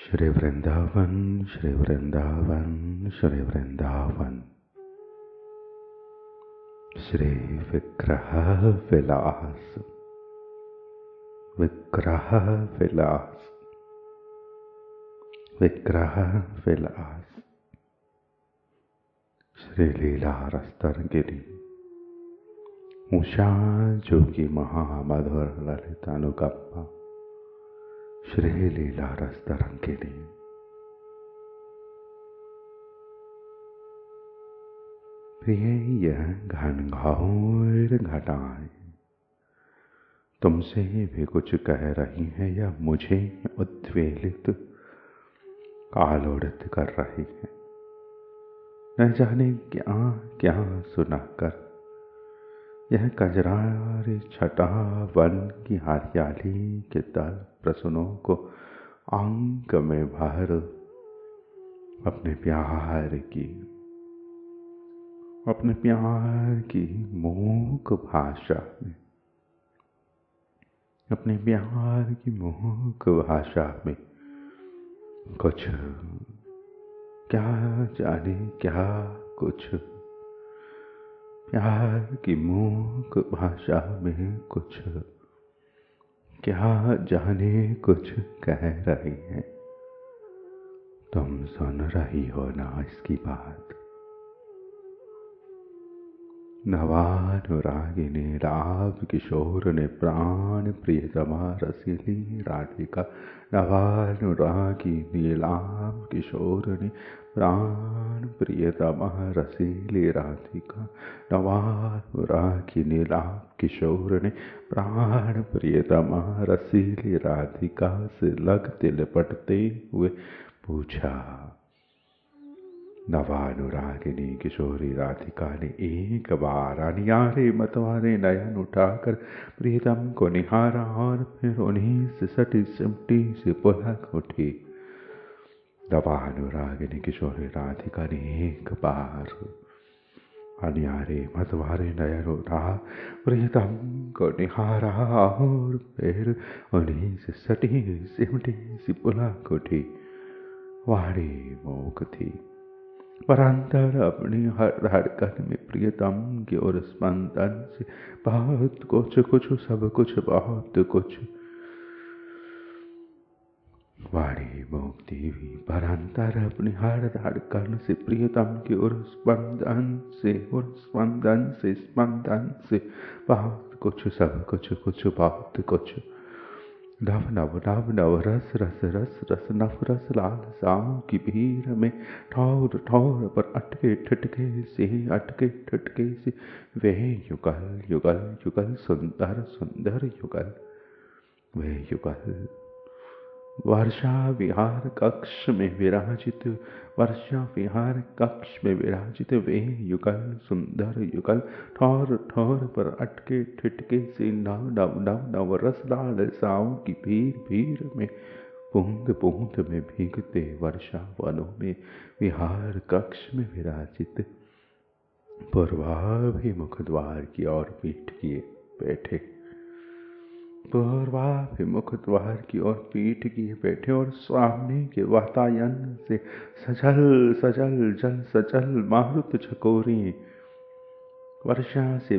श्री वृंदावन श्री वृंदावन श्री वृंदावन। श्री विग्रह विलास विग्रह विलास विग्रह विलास। श्री लीला रस्तरगिरी उषा जोगी महामधुर ललितानुकंपा। श्री लीला रस्तरंगिनी। प्रिय यह घनघोर घटाएं तुमसे भी कुछ कह रही है या मुझे उद्वेलित कालोड़ित कर रही है। न जाने क्या क्या सुनाकर यह कजरारी छटा वन की हरियाली के दल प्रसुनों को अंक में भर अपने प्यार की मूक भाषा में अपने प्यार की मूक भाषा में कुछ क्या जाने क्या कुछ प्यार की मूक भाषा में कुछ क्या जाने कुछ कह रही है। तुम सुन रही हो ना इसकी बात। नवानुरागिनी राव किशोर ने प्राण प्रियतमा रसीली राधिका। नवानुरागिनी राव किशोर ने प्राण प्रियतमा रसीली राधिका। नवानुरागिनी राव किशोर ने प्राण प्रियतमा रसीली राधिका से लगते लिपटते हुए पूछा। नवानुरागिनी किशोरी राधिका ने एक बार अनियारे मतवारे नयन उठाकर प्रीतम को निहारा और फिर उन्हीं से सटी सिमटी से पुलक उठी। नवानुरागिनी किशोरी राधिका ने एक बार अनियारे मतवारे नयन उठा प्रीतम को निहारा और फिर उन्हीं से सटी सिमटी सी पुलक उठी। वाणी मूक थी पर अंतर अपनी हर धड़कन में प्रियतम की ओर स्पंदन से बहुत कुछ सब कुछ बहुत कुछ। वाणी मुक्ति हुई पर अंतर अपनी हर धड़कन से प्रियतम की ओर स्पंदन से बहुत कुछ सब कुछ बहुत कुछ। नव नव नव नव रस रस रस रस नव रस लाल साओं की भीड़ में ठौर ठौर पर अटके ठटके से वे युगल युगल युगल सुंदर सुंदर युगल। वे युगल वर्षा विहार कक्ष में विराजित वे युगल सुंदर युगल ठौर ठौर पर अटके ठिटके से नव नव नव नव रस लाल साओं की भीड़ में बूंद बूंद में भीगते वर्षा वनों में विहार कक्ष में विराजित पूर्वाभिमुख द्वार की ओर पीठ किए बैठे। पूर्वाभिमुख द्वार की ओर पीठ किए बैठे और सामने के वातायन से सजल मारुत छकोरे वर्षा से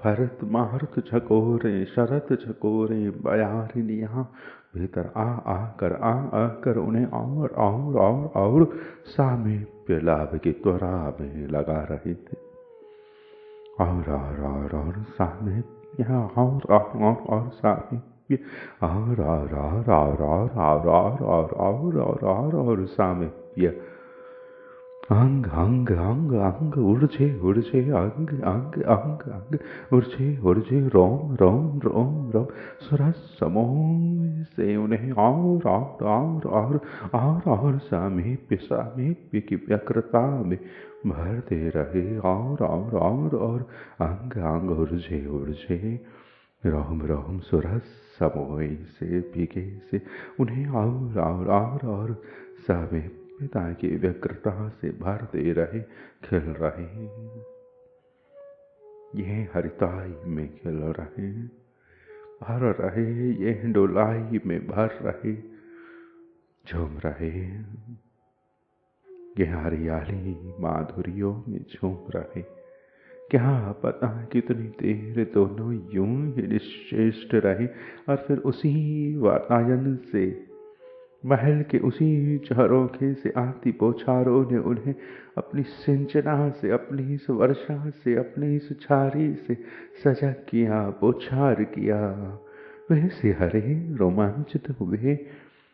भरत मारुत छकोरे शरत छकोरे बयारिनियां भीतर आकर उन्हें और सामीप्य लाभ की त्वरा में लगा रहे थे। और सामीप्य और सामीप्य और सामीप्य अंग अंग अंग अंग उर्जे अंग अंग अंग अंग उर्जे रोम रोम रोम रोम सुरस समूह से उन्हें और सामीप्य की व्यग्रता में भरते रहे और अंग अंग उर्जे रोम रोम सुरस समोई से भीगे से उन्हें और सामीप्यता की व्यग्रता से भरते रहे खिल रहे। ये हरिताई में खिल रहे भर रहे, ये डोलाई में भर रहे, झूम रहे, ये हरियाली माधुरियों में झूम रहे। क्या पता कितनी देर दोनों यूं ही निश्चेष्ट रहे, और फिर उसी वातायन से, महल के उसी झरोखे से आती बौछारों ने उन्हें अपनी सिंचना से, अपनी इस वर्षा से, अपनी इस छारी से सजग किया, बौछार किया। वे सिहरे, रोमांचित हुए,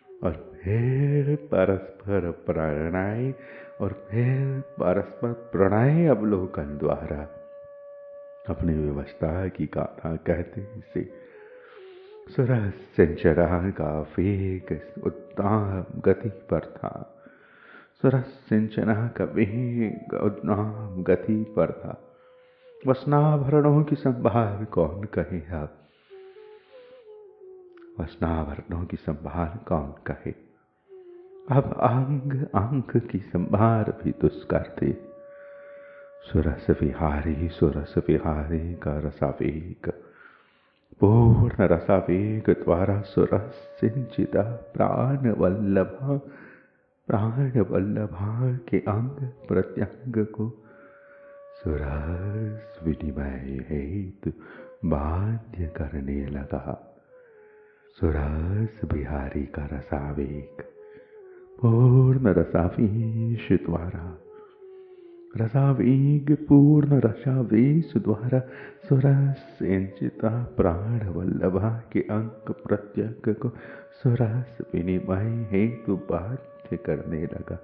और फिर परस्पर प्रणय, और फिर परस्पर प्रणय अवलोकन द्वारा अपनी व्यवस्था की गाथा कहते से सूरज सिंचना का वेग उद्दाम गति पर था। सूरज सिंचना का वेग उद्दाम गति पर था। वस्नाभरणों की संभाल कौन कहे अब, वस्नाभरणों की संभाल कौन कहे। अब अंग अंग की संभाल भी दुष्कर थी। सुरस विहारी का रसावेग, पूर्ण रसावेग द्वारा सुरस सिंचिता प्राण वल्लभा के अंग प्रत्यंग को सुरस विनिमय हेतु बाध्य करने लगा। सुरस बिहारी का रसावेग, पूर्ण रसावेश द्वारा, रसावेग पूर्ण रसावेश द्वारा सुरस सिंचिता प्राण वल्लभा के अंक प्रत्यंग को सुरस विनिमय हेतु बाध्य करने लगा।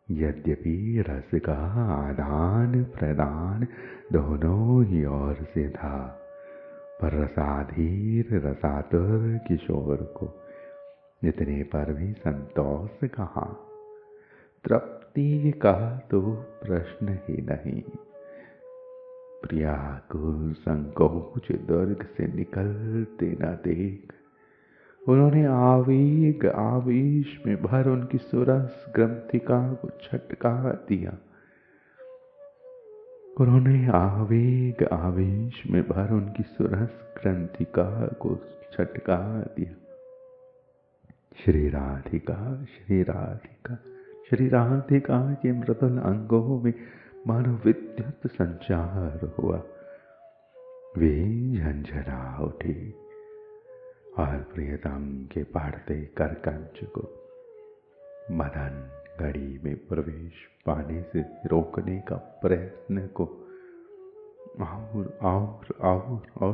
यद्यपि रस का आदान प्रदान दोनों ही ओर से था, पर रसाधीर रसातुर किशोर को इतने पर भी संतोष कहाँ, तृप्ति का तो प्रश्न ही नहीं। प्रिया को संकोच दुर्ग से निकलते न देख उन्होंने आवेग आवेश में भर उनकी सुरस ग्रंथिका को छटका दिया। उन्होंने आवेग आवेश में भर उनकी सुरस ग्रंथिका को छटका दिया। श्री राधिका श्री राधिका श्री राधिका के मृदुल अंगों में मानो विद्युत संचार हुआ। वे झंझना उठी और प्रियतम के बढ़ते करकंच को मदन घड़ी में प्रवेश पाने से रोकने का प्रयत्न को और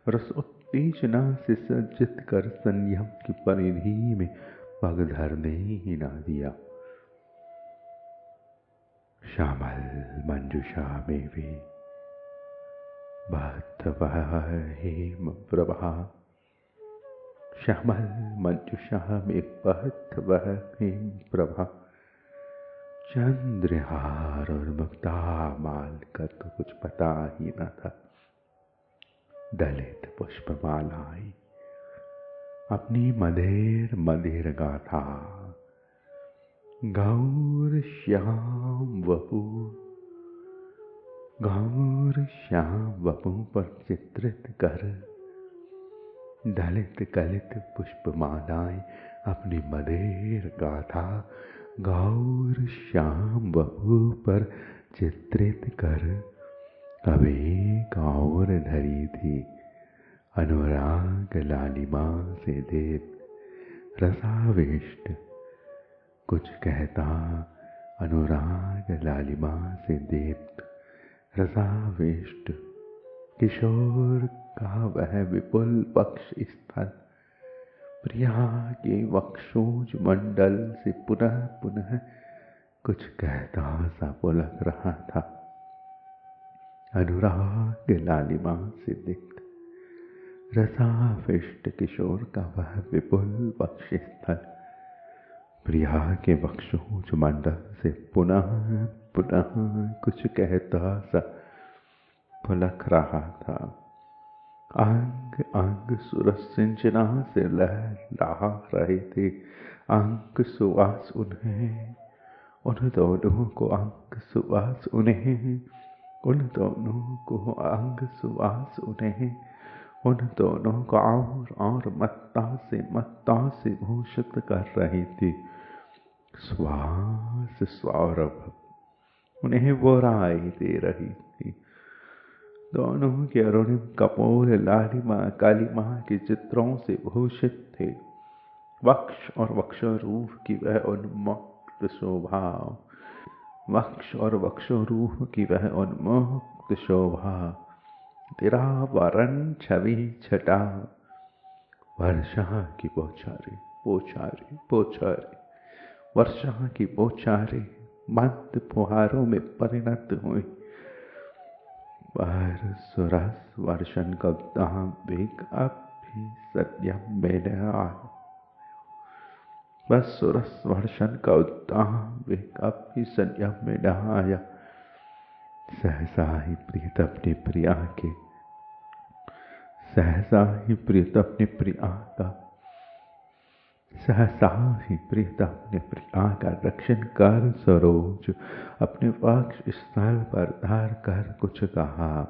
रस उत्तेजना से सज्जित कर संयम की परिधि में पग धरने ही ना दिया। श्यामल मंजुषा में भी बहत हेम प्रभा, श्यामल मंजुषा में बहत वह हेम प्रभा। चंद्रहार और मुक्तामाल का तो कुछ पता ही न था। दलित पुष्पमालाएं अपनी मधेर मधेर गाथा गौर श्याम वपु पर चित्रित कर, दलित कलित पुष्पमालाएं अपनी मधेर गाथा गौर श्याम वपु पर चित्रित कर अब एक और धरी थी अनुराग लालिमा से देव रसाविष्ट। कुछ कहता अनुराग लालिमा से दीप्त रसाविष्ट किशोर का वह विपुल वक्ष स्थल प्रिया के वक्षोज मंडल से पुनः पुनः कुछ कहता सा पुलक रहा था। अनुराग लालिमा से दीप्त रसाविष्ट किशोर का वह विपुल वक्ष स्थल प्रिया के वक्षोज मंडल से पुनः पुनः कुछ कहता सा पुलक रहा था। अंग अंग सुरस सिंचना से लहरा रहे थे। अंग सुवास उन्हें, उन दोनों को अंग सुवास उन्हें, उन दोनों को अंग सुवास उन्हें उन दोनों को और मत्ता से भूषित कर रही थी। श्वास सौरभ उन्हें बोराई दे रही थी। दोनों के अरुणिम कपोल लालिमा कालिमा के चित्रों से भूषित थे। वक्ष और वक्षरूप की वह उन्मुक्त शोभा, वक्ष और वक्षरूप की वह उन्मुक्त शोभा, तेरा वरण छवि छटा, वर्षा की बौछारें पोछारे पोछारे, वर्षा की बौछारें मंद फुहारों में परिणत हुई। पर सुरस वर्षन का दाम्भिक अब भी संयम में न आया। बस सुरस वर्षन का दाम्भिक अब भी संयम में न आया। सहसा ही प्रीत अपनी प्रिया के, सहसा ही प्रीत अपनी प्रिया का, सहसा ही प्रीत अपने प्रिया का रक्षण कर सरोज अपने वक्ष स्थल पर धार कर कुछ कहा।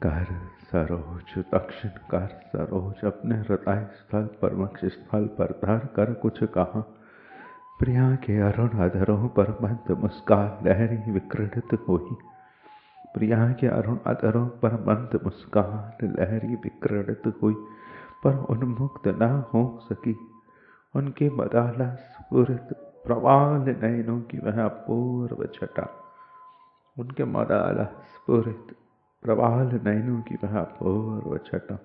कर सरोज दक्षिण कर सरोज अपने हृदय स्थल पर वक्ष स्थल पर धार कर कुछ कहा। प्रिया के अरुण अधरों पर मंद मुस्कान लहरी विकृत हुई। प्रिया के अरुण अधरों पर मंद मुस्कान लहरी विकृत हुई, पर उन्मुक्त न हो सकी। उनके मदाला स्फुरित प्रवाल नयनों की वह अपूर्व छटा, उनके मदाला स्फुरित प्रवाल नयनों की वह अपूर्व छटा।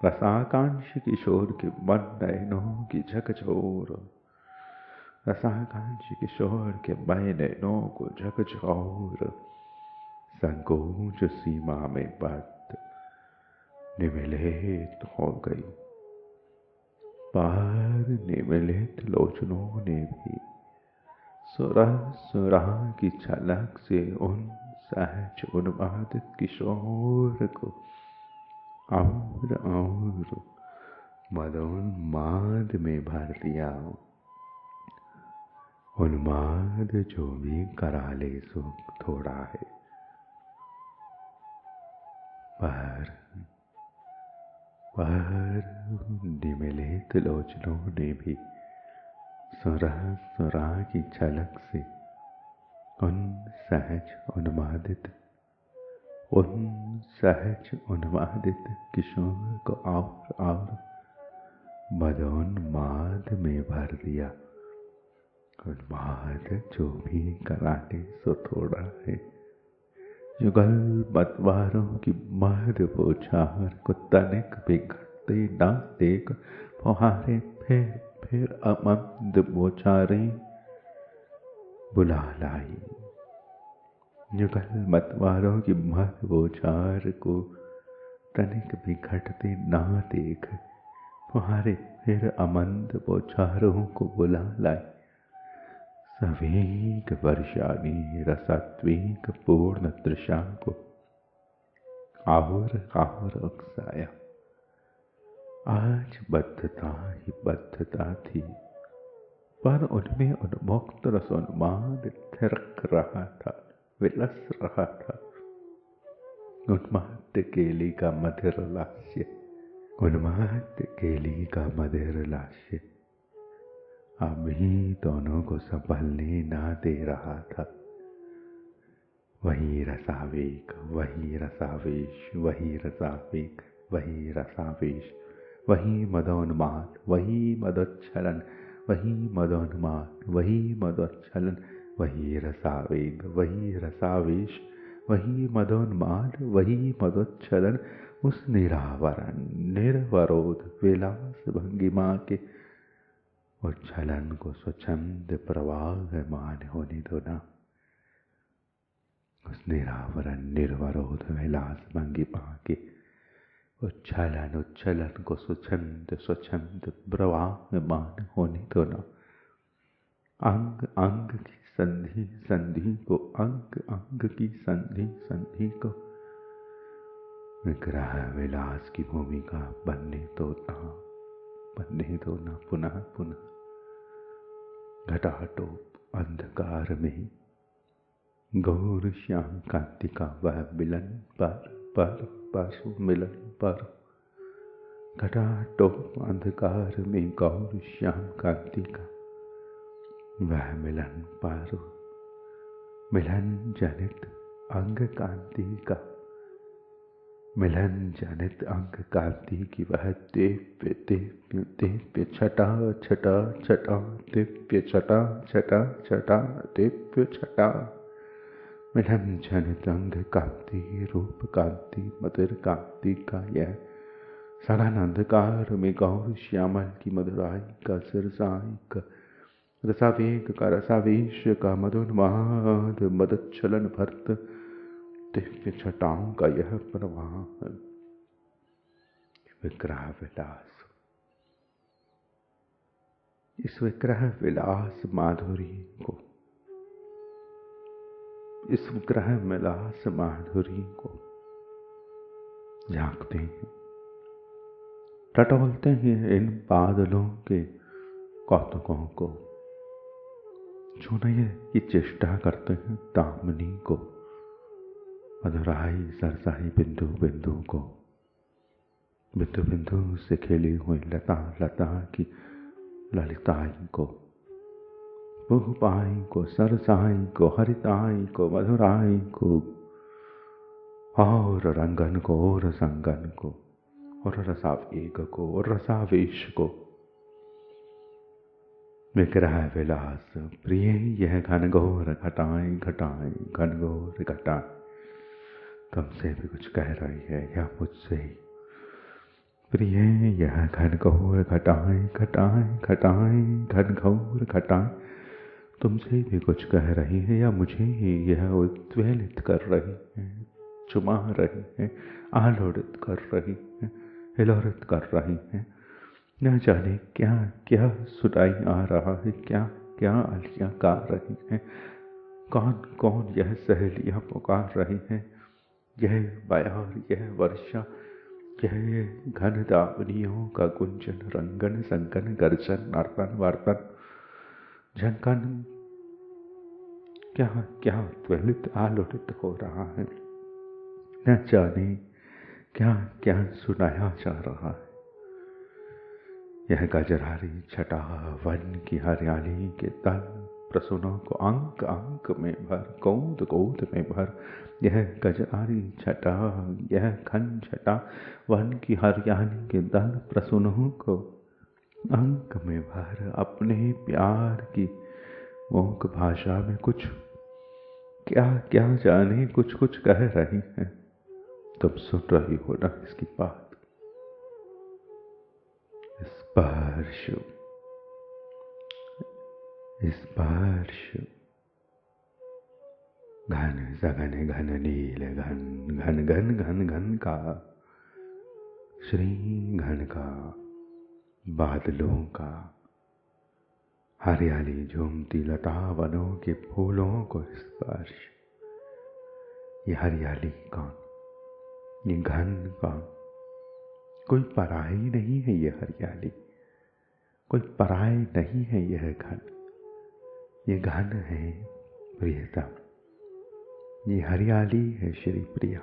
रसाकांक्ष किशोर के मन नयनों की झकझोर, रसाकांक्ष किशोर के मन नयनों को झकझोर। संकोच सीमा में बद निमिलित हो गई, पर निमिलित लोचनों ने भी सुरह की झलक से उन सहज उन्मादित किशोर को और मदोन्माद में भर दिया। उन्माद जो भी कराले सुख थोड़ा है, पर निमिलित लोचनों ने भी सुरह की झलक से उन सहज उन्मादित किशोर को और मदोन्माद में भर दिया। उन्माद जो भी कराने सो थोड़ा है। युगल मतवारों की मद बौछार को तनिक भी घटते ना देख फुहारे फिर अमंद बौछारें बुला लाई। युगल मतवारों की मद बौछार को तनिक भी घटते ना देख फुहारे फिर अमंद बौछारों को बुला लाई। सवेग वर्षानी रसात्विक पूर्ण तृषा को और उकसाया। आज बद्धता ही बद्धता थी, पर उनमें उन्मुक्त रसोन्माद थिरक रहा था, विलस रहा था। उन्माद केली का मधिर लास्य, उन्माद केली का मधिर लास्य अभी दोनों को संभलने ना दे रहा था। वही रसावेग, वही रसावेश, वही रसावेग, वही रसावेश, वही मदोन्माद, वही मदोच्छलन, वही मदोन्माद, वही मदोच्छलन, वही रसावेग, वही रसावेश, वही मदोन्माद, वही मदोच्छलन। उस निरावरण निर्वरोध विलास भंगिमा के उच्छलन को स्वच्छंद प्रवाहमान होने दो ना। उस निरावरण निर्वरोध विलास भंगिमा के उच्छलन को स्वच्छंद प्रवाहमान होने दो ना। अंग अंग की संधि को अंग अंग की संधि को विग्रह विलास की भूमिका बनने दो ना पुनः पुनः। घटाटोप अंधकार में गौर श्याम कांति का वह मिलन पर पर मिलन पर, घटा टोप अंधकार में गौर श्याम कांति का, वह मिलन पर मिलन जनित अंग कांति का, मिलन जनित अंग कांति की वह दिव्य दिव्य दिव्य छटा छटा छटा, दिव्य छटा छटा छटा, दिव्य छटा, मिलन जनित अंग कांति रूप कांति मधुर कांति का यह सघन अंधकार में गौर श्यामल की मधुराई का सिरसाई का, रसावेग का रसावेश का मधुन्माद मदच्छलन भर्त दिव्य छटाओं का यह प्रवाह, विग्रह विलास, इस विग्रह विलास माधुरी को, इस विग्रह विलास माधुरी को झांकते हैं, टटोलते हैं इन बादलों के कौतुकों को, छूने की चेष्टा करते हैं दामिनी को, मधुराई सरसाई बिंदु बिंदु को, बिंदु बिंदु से खेली हुई लता लता की ललिताई को, पुहपाई को, सरसाई को, हरिताई को, मधुराई को, और रंगन को और संगन को और रसावेग को और रसावेश को, विग्रह विलास प्रिय यह घनघोर घटाएं घटाएं घनघोर घटाएं, तुमसे भी कुछ कह रही है या मुझसे ही, प्रिय यह घनघोर घटाएं घटाएं घटाएं घनघोर घटाएं, तुमसे भी कुछ कह रही है या मुझे ही यह उद्वेलित कर रही है, चुमा रही है, आलोड़ित कर रही है, हिलोरित कर रही है, न जाने क्या क्या सुनाई आ रहा है, क्या क्या अलियां गा रही हैं, कौन कौन यह सहेलियां पुकार रही हैं, यह बयार यह वर्षा यह घन दावनियों का गुंजन रंगन संगन गर्जन नर्तन वर्तन झंकन, क्या क्या त्वलित आलोड़ित हो रहा है, न जाने क्या क्या सुनाया जा रहा है। यह गजरारी छटा वन की हरियाली के तल प्रसुनों को अंक अंक में भर, गोद गोद में भर, यह गजरारी छटा यह घन छटा वन की हरियाली के दल प्रसुनों को अंक में भर, अपने प्यार की मोक भाषा में कुछ क्या क्या जाने कुछ कुछ कह रही हैं, तुम सुन रही हो ना इसकी बात। स्पर्श स्पर्श घन सघन घन नील घन घन घन घन घन का श्री घन का बादलों का, हरियाली झूमती लता वनों के फूलों को स्पर्श, ये हरियाली कौन, ये घन कौन, कोई पराई नहीं है ये हरियाली, कोई पराई नहीं है यह घन, ये घन है प्रियतम, ये हरियाली है श्री प्रिया।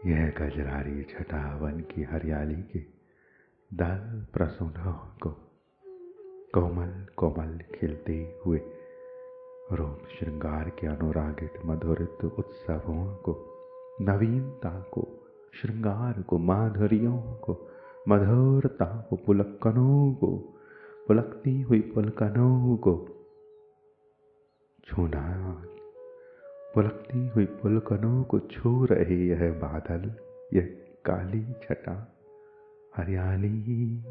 यह गजरारी छटा वन की हरियाली के दल प्रसुनों को, कोमल कोमल खिलते हुए रूप श्रृंगार के अनुरागित मधुरित उत्सवों को, नवीनता को, श्रृंगार को, माधुर्यों को, मधुरता को, पुलकनों को, पुलकती हुई पुलकनों को छूना, पुलकती हुई पुलकनों को छू रहे यह बादल, यह काली छटा, हरियाली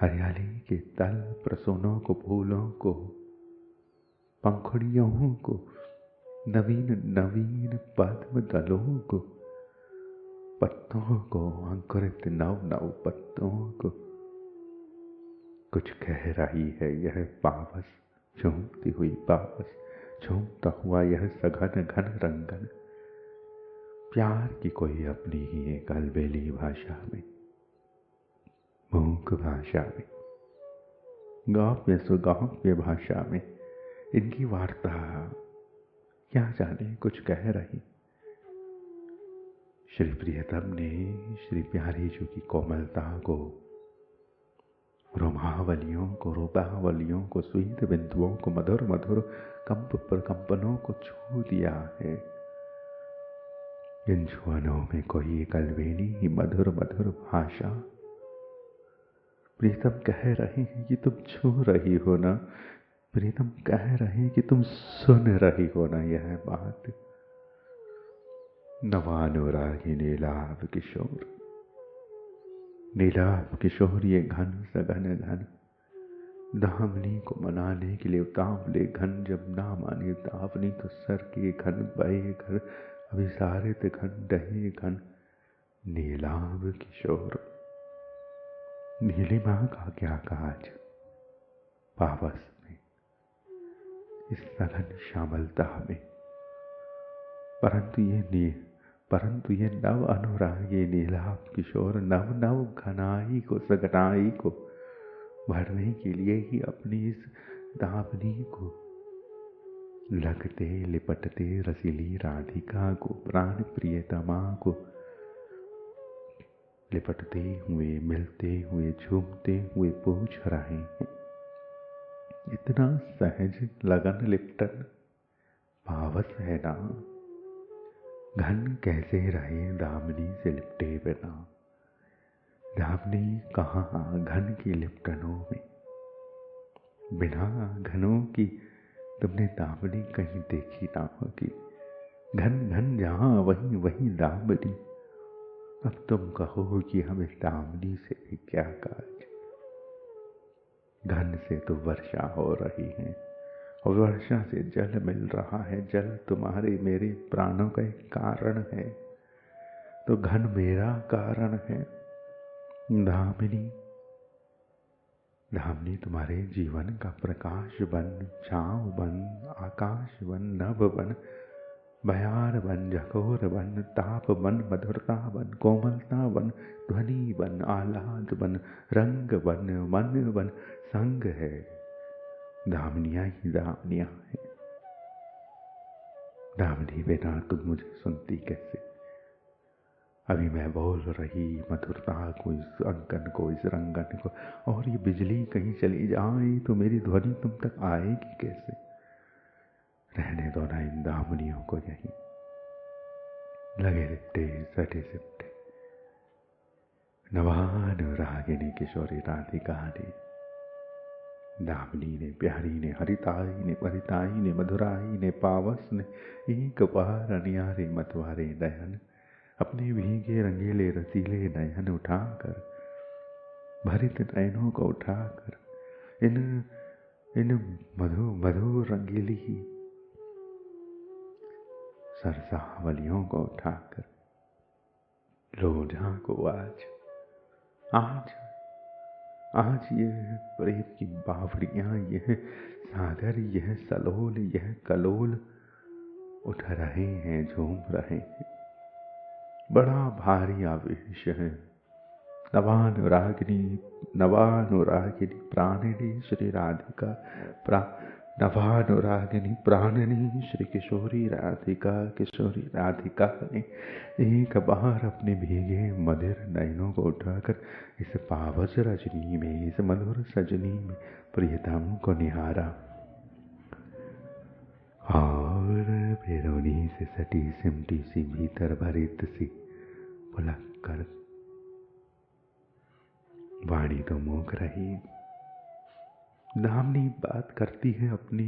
हरियाली के तल प्रसुनों को, फूलों को, पंखुड़ियों को, नवीन नवीन पद्म दलों को, पत्तों को, अंकुरित नव नव पत्तों को कुछ कह रही है यह पावस झूमती हुई पावस, झूमता हुआ यह सघन घन रंगन, प्यार की कोई अपनी ही एक अलबेली भाषा में, मूक भाषा में, गौप्य सुगौप्य भाषा में इनकी वार्ता क्या जाने कुछ कह रही, श्री प्रियतम ने श्री प्यारी जी की कोमलता को, रोमावलियों को, रूपावलियों को, स्वीत बिंदुओं को, मधुर मधुर कंप प्रकंपनों को छू दिया है। इन छुअनों में कोई एक अलवेनी मधुर मधुर भाषा। प्रीतम कह रहे हैं कि तुम छू रही हो ना, प्रीतम कह रहे हैं कि तुम सुन रही हो ना यह बात। नवानुरागी नीलाभ किशोर, नीलाभ किशोर ये घन सघन घन, दामिनी को मनाने के लिए उतावले घन, जब ना माने दामिनी तो सर के घन, बहे घर अभिसारित घन, डहे घन, नीलाभ किशोर। नीलिमा का क्या काज पावस में, इस सघन श्यामलता में, परंतु ये नव अनुराग, ये नीलाभ किशोर नव नव घनाई को, सघनाई को भरने के लिए ही अपनी इस दामिनी को लगते लिपटते रसीली राधिका को, प्राण प्रियतमा को लिपटते हुए, मिलते हुए, झूमते हुए पूछ रहे हैं। इतना सहज लगन लिपटन पावस है ना। घन कैसे रहे दामिनी से लिपटे बिना, दामिनी कहाँ घन की लिपटनों में। बिना घनों की तुमने दामिनी कहीं देखी ना होगी। घन घन जहाँ वहीं वहीं दामिनी। अब तुम कहो कि हमें दामिनी से भी क्या काज। घन से तो वर्षा हो रही है और वर्षा से जल मिल रहा है। जल तुम्हारे मेरे प्राणों का एक कारण है, तो घन मेरा कारण है। दामिनी, दामिनी तुम्हारे जीवन का प्रकाश बन, छाँव बन, आकाश बन, नभ बन, बयार बन, झकोर बन, ताप बन, मधुरता बन, कोमलता बन, ध्वनि बन, आह्लाद बन, रंग बन, मन बन, संग है। दामिनियाँ ही दामिनियाँ है। दामिनी बिना तुम मुझे सुनती कैसे। अभी मैं बोल रही मधुरता को, इस अंकन को, इस रंगन को, और ये बिजली कहीं चली जाए तो मेरी ध्वनि तुम तक आएगी कैसे। रहने दो ना इन दामिनियों को यहीं लगे लिपटे सटे सिपटे। नवानुरागिनी किशोरी राधिका ने, दामिनी ने, प्यारी ने, हरिताई ने, परिताई ने, मधुराई ने, पावस ने एक बार अनियारे मतवारे नयन, अपने भीगे रंगीले रसीले नयन उठाकर, भरित नयनों को उठाकर इन मधुर रंगीली सरसावलियों को उठाकर, लो झांको आज यह प्रेम की बावड़ियां, यह सागर, यह सलोल, यह कलोल उठ रहे हैं, झूम रहे हैं। बड़ा भारी आवेश है। नवानुरागिनी प्राणिनी श्री राधिका, नवानुरागिनी प्राणिनी श्री किशोरी राधिका ने एक बार अपने भीगे मधिर नयनों को उठाकर इस पावस रजनी में, इस मधुर सजनी में प्रियतम को निहारा, और फिर उन्हीं से सटी सिमटी सी भीतर भरित सी पुलक कर वाणी तो मूक रही। दामिनी बात करती है अपनी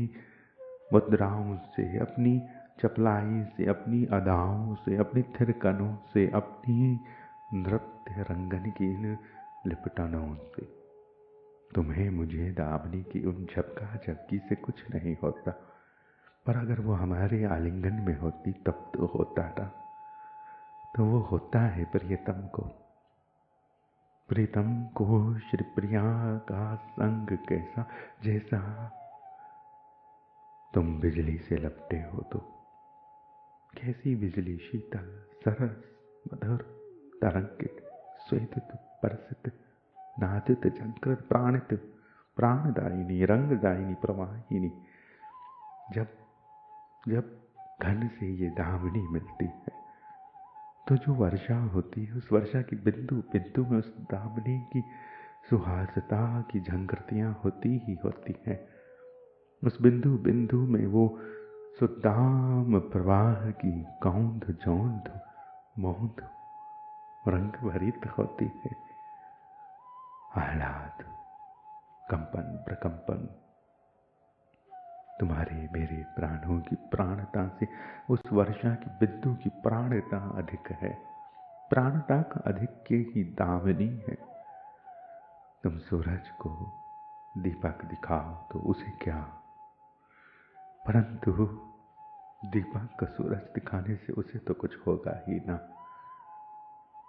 मुद्राओं से, अपनी चपलाई से, अपनी अदाओं से, अपनी थिरकनों से, अपनी नृत्य रंगन की लिपटनों से। तुम्हें मुझे दामिनी की उन झपका झपकी से कुछ नहीं होता, पर अगर वो हमारे आलिंगन में होती तब तो होता था। तो वो होता है प्रीतम को श्री प्रिया का संग कैसा, जैसा तुम बिजली से लपटे हो तो कैसी बिजली, शीतल, सरस, मधुर, तरंगित, स्वेदित, परसित, नादित, झंकृत, प्राणित, प्राणदायिनी, रंगदायिनी, प्रवाहिनी। जब घन से ये दामिनी मिलती है तो जो वर्षा होती है, उस वर्षा की बिंदु बिंदु में उस दामिनी की सुहासता की झंकृतियाँ होती ही होती हैं। उस बिंदु बिंदु में वो सुदाम प्रवाह की कौंध जौंध मौंध रंग भरित होती है। आह्लाद, कंपन प्रकंपन तुम्हारे मेरे प्राणों की प्राणता से उस वर्षा की बिंदु की प्राणता अधिक है। प्राणता का अधिक के ही दामिनी है। तुम सूरज को दीपक दिखाओ तो उसे क्या, परंतु दीपक का सूरज दिखाने से उसे तो कुछ होगा ही ना।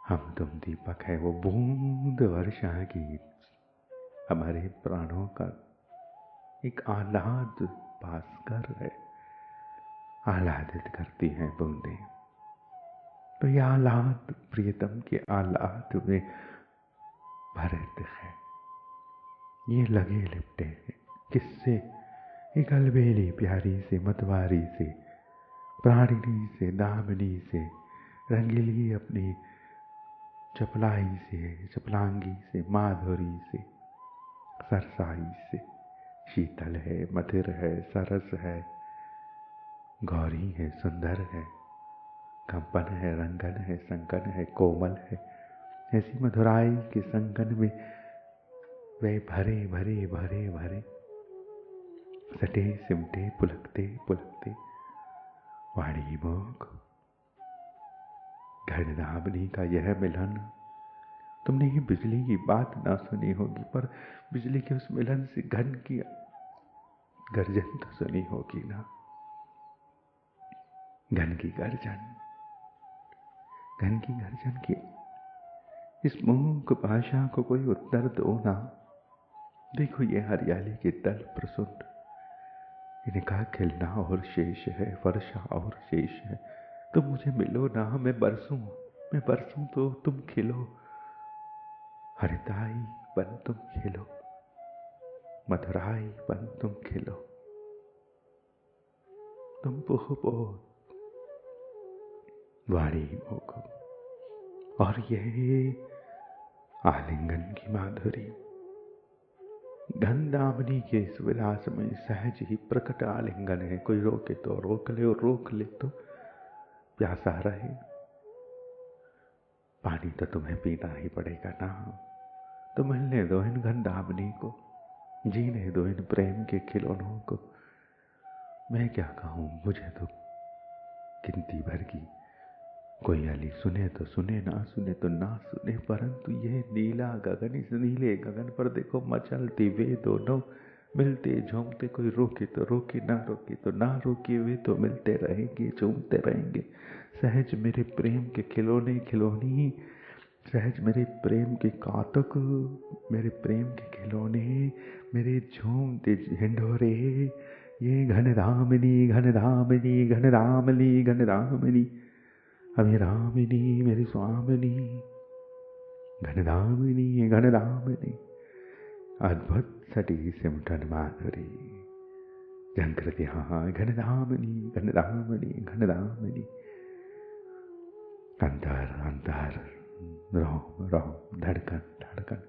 हम तुम दीपक है, वो बूंद वर्षा की हमारे प्राणों का एक आह्लाद भास्कर है, आह्लादित करती हैं बूंदे। तो ये आह्लाद प्रियतम के आह्लाद में भरित है। ये लगे लिपटे हैं किससे? एक अलबेली प्यारी से, मतवारी से, प्राणिनी से, दामिनी से, रंगीली अपनी चपलाई से, चपलांगी से, माधुरी से, सरसाई से। शीतल है, मधुर है, सरस है, गौरी है, सुंदर है, कंपन है, रंगन है, संकन है, कोमल है। ऐसी मधुराई के संगन में वे भरे भरे भरे भरे सटे सिमटे पुलकते पुलकते वाणी मोग घड़दामनी का यह मिलन। तुमने ये बिजली की बात ना सुनी होगी, पर बिजली के उस मिलन से घन की गर्जन तो सुनी होगी ना। घन की गर्जन, घन की गर्जन की इस मूक भाषा को कोई उत्तर दो ना। देखो ये हरियाली के दल प्रसुत, इनका खिलना और शेष है, वर्षा और शेष है। तुम मुझे मिलो ना, मैं बरसूं तो तुम खिलो। हरिताई बन तुम खिलो, मधुराई बन तुम खिलो। तुम पोह पोह वाणी मोको, और यह आलिंगन की माधुरी घनदामनी के इस विलास में सहज ही प्रकट आलिंगन है। कोई रोके तो रोक ले, और रोक ले तो प्यासा रहे। पानी तो तुम्हें पीना ही पड़ेगा ना। तो मिलने दो इन घनदामनी को, जीने दो इन प्रेम के खिलौनों को। मैं क्या कहूँ, मुझे तो गिनती भर की कोई अली सुने तो सुने, ना सुने तो ना सुने, परंतु ये नीला गगन, इस नीले गगन पर देखो मचलते वे दोनों मिलते झूमते। कोई रोके तो रोके, ना रोके तो ना रोके, वे तो मिलते रहेंगे, झूमते रहेंगे। सहज मेरे प्रेम के खिलौने खिलौनी, सहज मेरे प्रेम के कातक, मेरे प्रेम के खिलौने, मेरे झूमते हिंडोरे। ये घनदामिनी घनदामिनी घनदामिनी घनदामिनी, अभिरामिनी मेरी स्वामिनी, घनदामिनी घनदामिनी। अद्भुत सटी सिमटन माधुरी झंकृतियाँ, घनदामिनी घनदामिनी घनदामिनी। अंदर अंदर रोम रोम, धड़कन धड़कन,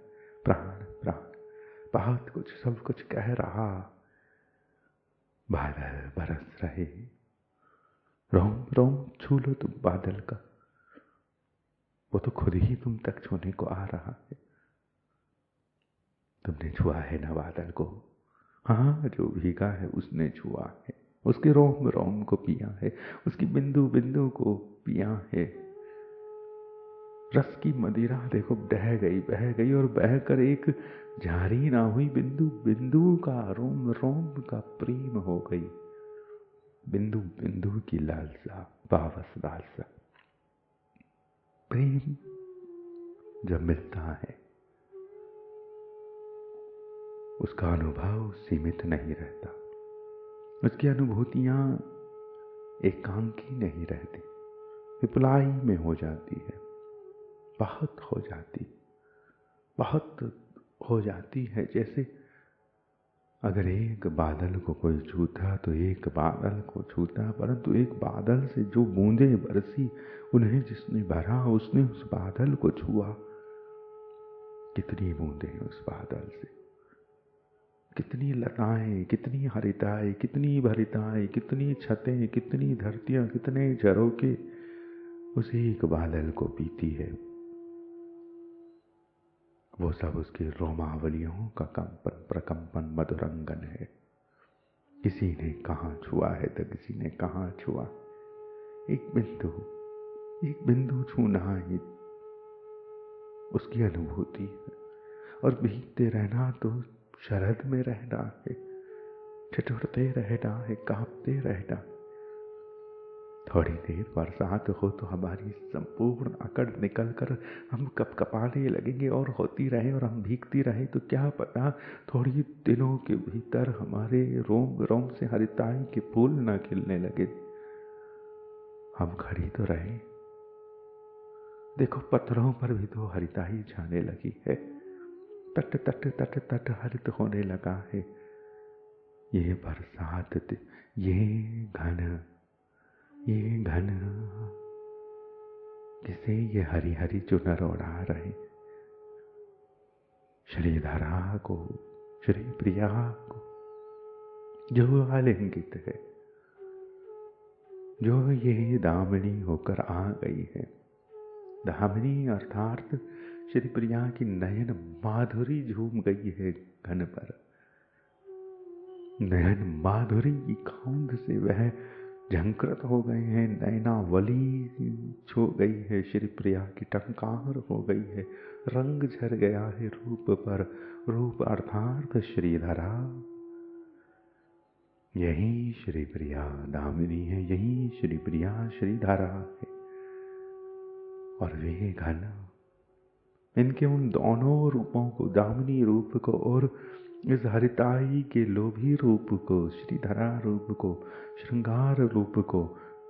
प्राण प्राण, बहुत कुछ सब कुछ कह रहा। बादल बरस रहे, रोम रोम छू लो तुम बादल का, वो तो खुद ही तुम तक छूने को आ रहा है। तुमने छुआ है ना बादल को? हाँ, जो भीगा है उसने छुआ है, उसके रोम रोम को पिया है, उसकी बिंदु बिंदु को पिया है। रस की मदिरा देखो बह गई और बहकर एक झारी ना हुई, बिंदु बिंदु का रोम रोम का प्रेम हो गई। बिंदु बिंदु की लालसा, पावस लालसा। प्रेम जब मिलता है उसका अनुभव सीमित नहीं रहता, उसकी अनुभूतियां एकांकी नहीं रहती, विपुलाई में हो जाती है, बहुत हो जाती है। जैसे अगर एक बादल को कोई छूता तो एक बादल को छूता, परंतु एक बादल से जो बूंदें बरसी उन्हें जिसने भरा उसने उस बादल को छुआ। कितनी बूंदें उस बादल से, कितनी लताएं, कितनी हरिताएं, कितनी भरिताएं, कितनी छतें, कितनी धरतियां, कितने झरोके उस एक बादल को पीती है। वो सब उसकी रोमावलियों का कंपन प्रकंपन मधुरंगन है। किसी ने कहाँ छुआ है तो किसी ने कहाँ छुआ। एक बिंदु छूना ही उसकी अनुभूति है। और भीगते रहना तो शरद में रहना है, ठिठुरते रहना है, कांपते रहना। थोड़ी देर बरसात हो तो हमारी संपूर्ण अकड़ निकल कर हम कपकपाने लगेंगे और होती रहे और हम भीगती रहे तो क्या पता थोड़ी दिनों के भीतर हमारे रोम रोम से हरिताई के फूल न खिलने लगे। हम खड़ी तो रहे, देखो पत्थरों पर भी तो हरिताई छाने लगी है, तट तट तट तट हरित होने लगा है। ये बरसात, ये घन जिसे ये हरी हरी चुनर उड़ा रहे, श्रीधरा को, श्री प्रिया को जो आलिंगित है, जो ये दामिनी होकर आ गई है। दामिनी अर्थात श्री प्रिया की नयन माधुरी झूम गई है घन पर। नयन माधुरी की खोंद से वह झंकृत हो गए हैं, नयनावली छो गई है, श्री प्रिया की टंकार हो गई है, रंग झर गया है रूप पर। रूप अर्थात श्रीधरा, यही श्री प्रिया दामिनी है, यही श्री प्रिया श्रीधरा है। और वे घन, इनके उन दोनों रूपों को, दामिनी रूप को और इस हरिताई के लोभी रूप को, श्रीधरा रूप को, श्रृंगार रूप को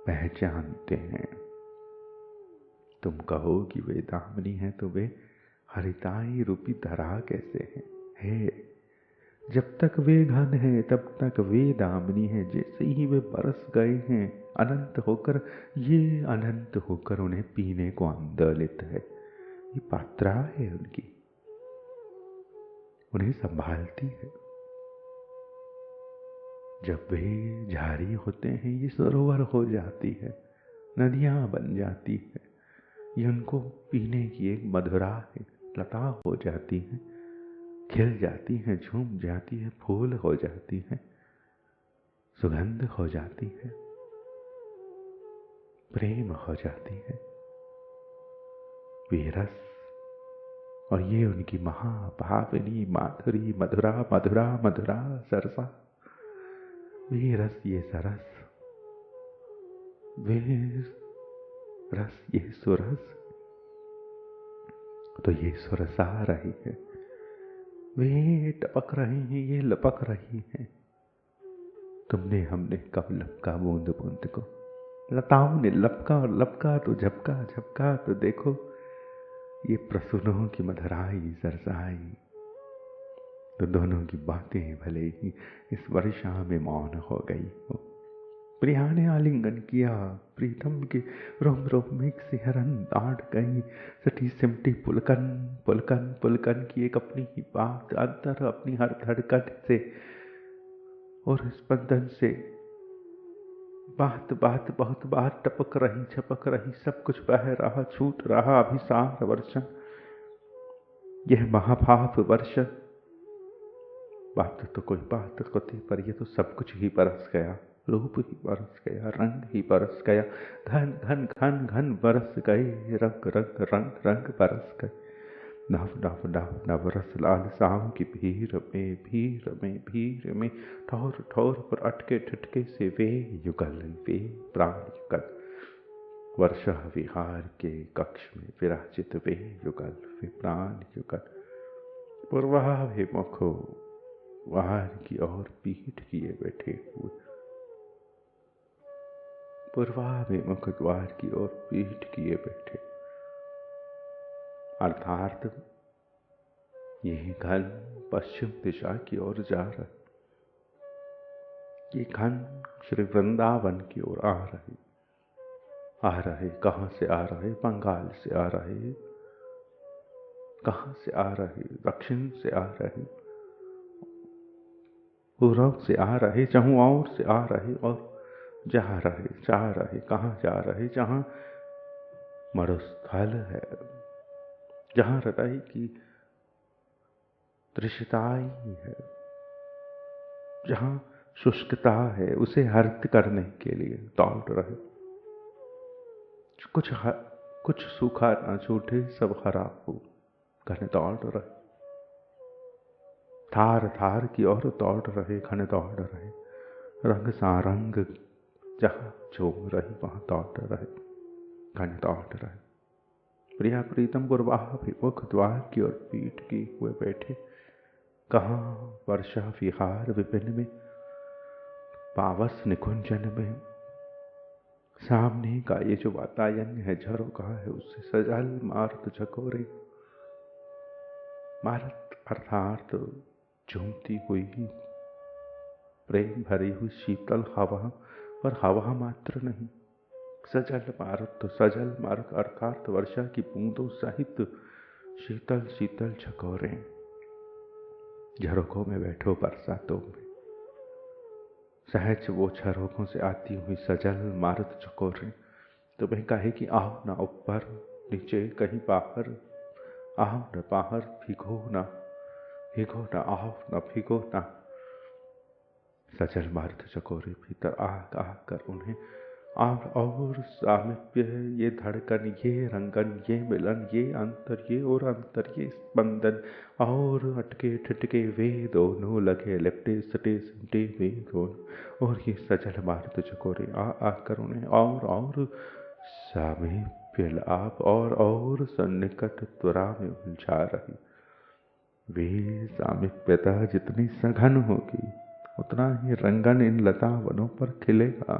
पहचानते हैं। तुम कहो कि वे दामिनी है तो वे हरिताई रूपी धरा कैसे है? जब तक वे घन है तब तक वे दामिनी है। जैसे ही वे बरस गए हैं अनंत होकर, ये अनंत होकर उन्हें पीने को आंदोलित है। ये पात्रा है उनकी, उन्हें संभालती है। जब वे जारी होते हैं ये सरोवर हो जाती है, नदियां बन जाती है। ये उनको पीने की एक मधुरा है, लता हो जाती है, खिल जाती है, झूम जाती है, फूल हो जाती है, सुगंध हो जाती है, प्रेम हो जाती है, वे रस। और ये उनकी महाभाविनी माधुरी मधुरा मधुरा मधुरा सरसा, वे रस ये सरस, वे रस ये सुरस, तो ये सुरसा रही है। वे टपक रहे हैं, ये लपक रही हैं। तुमने हमने कब लपका बूंद बूंद को, लताओं ने लपका और लपका तो झपका, झपका तो देखो ये प्रसूनों की मधुराई सरसाई। तो दोनों की बातें भले ही इस वर्षा में मौन हो गई हो। प्रिया ने आलिंगन किया, प्रीतम के रोम रोम में सिहरन दाट गई। सटी सिमटी पुलकन पुलकन पुलकन की एक अपनी ही बात अंतर अपनी हर धड़कन से और स्पंदन से बात बात बहुत बार टपक रही, छपक रही, सब कुछ बह रहा, छूट रहा अभिसार वर्षण। यह महाभाव वर्षण, बात तो कोई बात होती पर ये तो सब कुछ ही बरस गया, रूप ही बरस गया, रंग ही बरस गया, घन घन घन घन बरस गए, रंग रंग रंग रंग बरस गए। नव नव नव नव रस लाल शाम की भीड़ में ठोर ठोर पर अटके ठटके से वे युगल, वे प्राण युगल। वर्षा विहार के कक्ष में विराजित वे युगल, वे प्राण युगल। पूर्वाभिमुखो वार की ओर पीठ किए बैठे हुए, पूर्वाभिमुख द्वार की ओर पीठ किए बैठे, अर्थात यह घन पश्चिम दिशा की ओर जा रहा है। ये घन श्री वृंदावन की ओर आ रहे। कहाँ से आ रहे? बंगाल से आ रहे। कहाँ से आ रहे? दक्षिण से आ रहे, पूर्व से आ रहे, जहाँ और से आ रहे और जा रहे। कहाँ जा रहे? जहाँ मरुस्थल है, जहाँ हृदय की तृषिताई है, जहाँ शुष्कता है, उसे हरित करने के लिए दौड़ रहे। कुछ सूखा न छूटे, सब हरा हो, घने दौड़ रहे। थार की ओर दौड़ रहे, घने दौड़ रहे। रंग सारंग जहाँ झूम रही, वहां दौड़ रहे, घने दौड़ रहे। प्रिया प्रीतम गुरवाह भी मुख द्वार की ओर पीठ की हुए बैठे। कहाँ वर्षा विहार विपिन में, पावस निकुंजन में। सामने का ये जो वातायन है, झरोखा है, उससे सजल मारुत झकोरे। मारुत अर्थात झूमती हुई, प्रेम भरी हुई शीतल हवा, पर हवा मात्र नहीं, सजल मारुत अर्थात वर्षा की बूंदों सहित शीतल शीतल झकोरे। झरोखों में बैठो बरसातों में, सहज वो झरोखों से आती हुई सजल मारुत झकोरे तुम्हें कहे कि आओ ना ऊपर नीचे कहीं बाहर, आओ न बाहर, भीगो ना, आओ न भीगो ना। सजल मारुत झकोरे भीतर आकर उन्हें और सामीप्य, ये धड़कन, ये रंगन, ये मिलन, ये अंतर, ये स्पंदन, और अटके ठिटके वे दोनों लगे लिपटे सटे सिमटे वे दोनों। और ये सजल मारुत झकोरे आकर उन्हें और सामीप्य लाभ और सन्निकट त्वरा में उलझा रही। वे सामीप्यता जितनी सघन होगी, उतना ही रंगन इन लता वनों पर खिलेगा।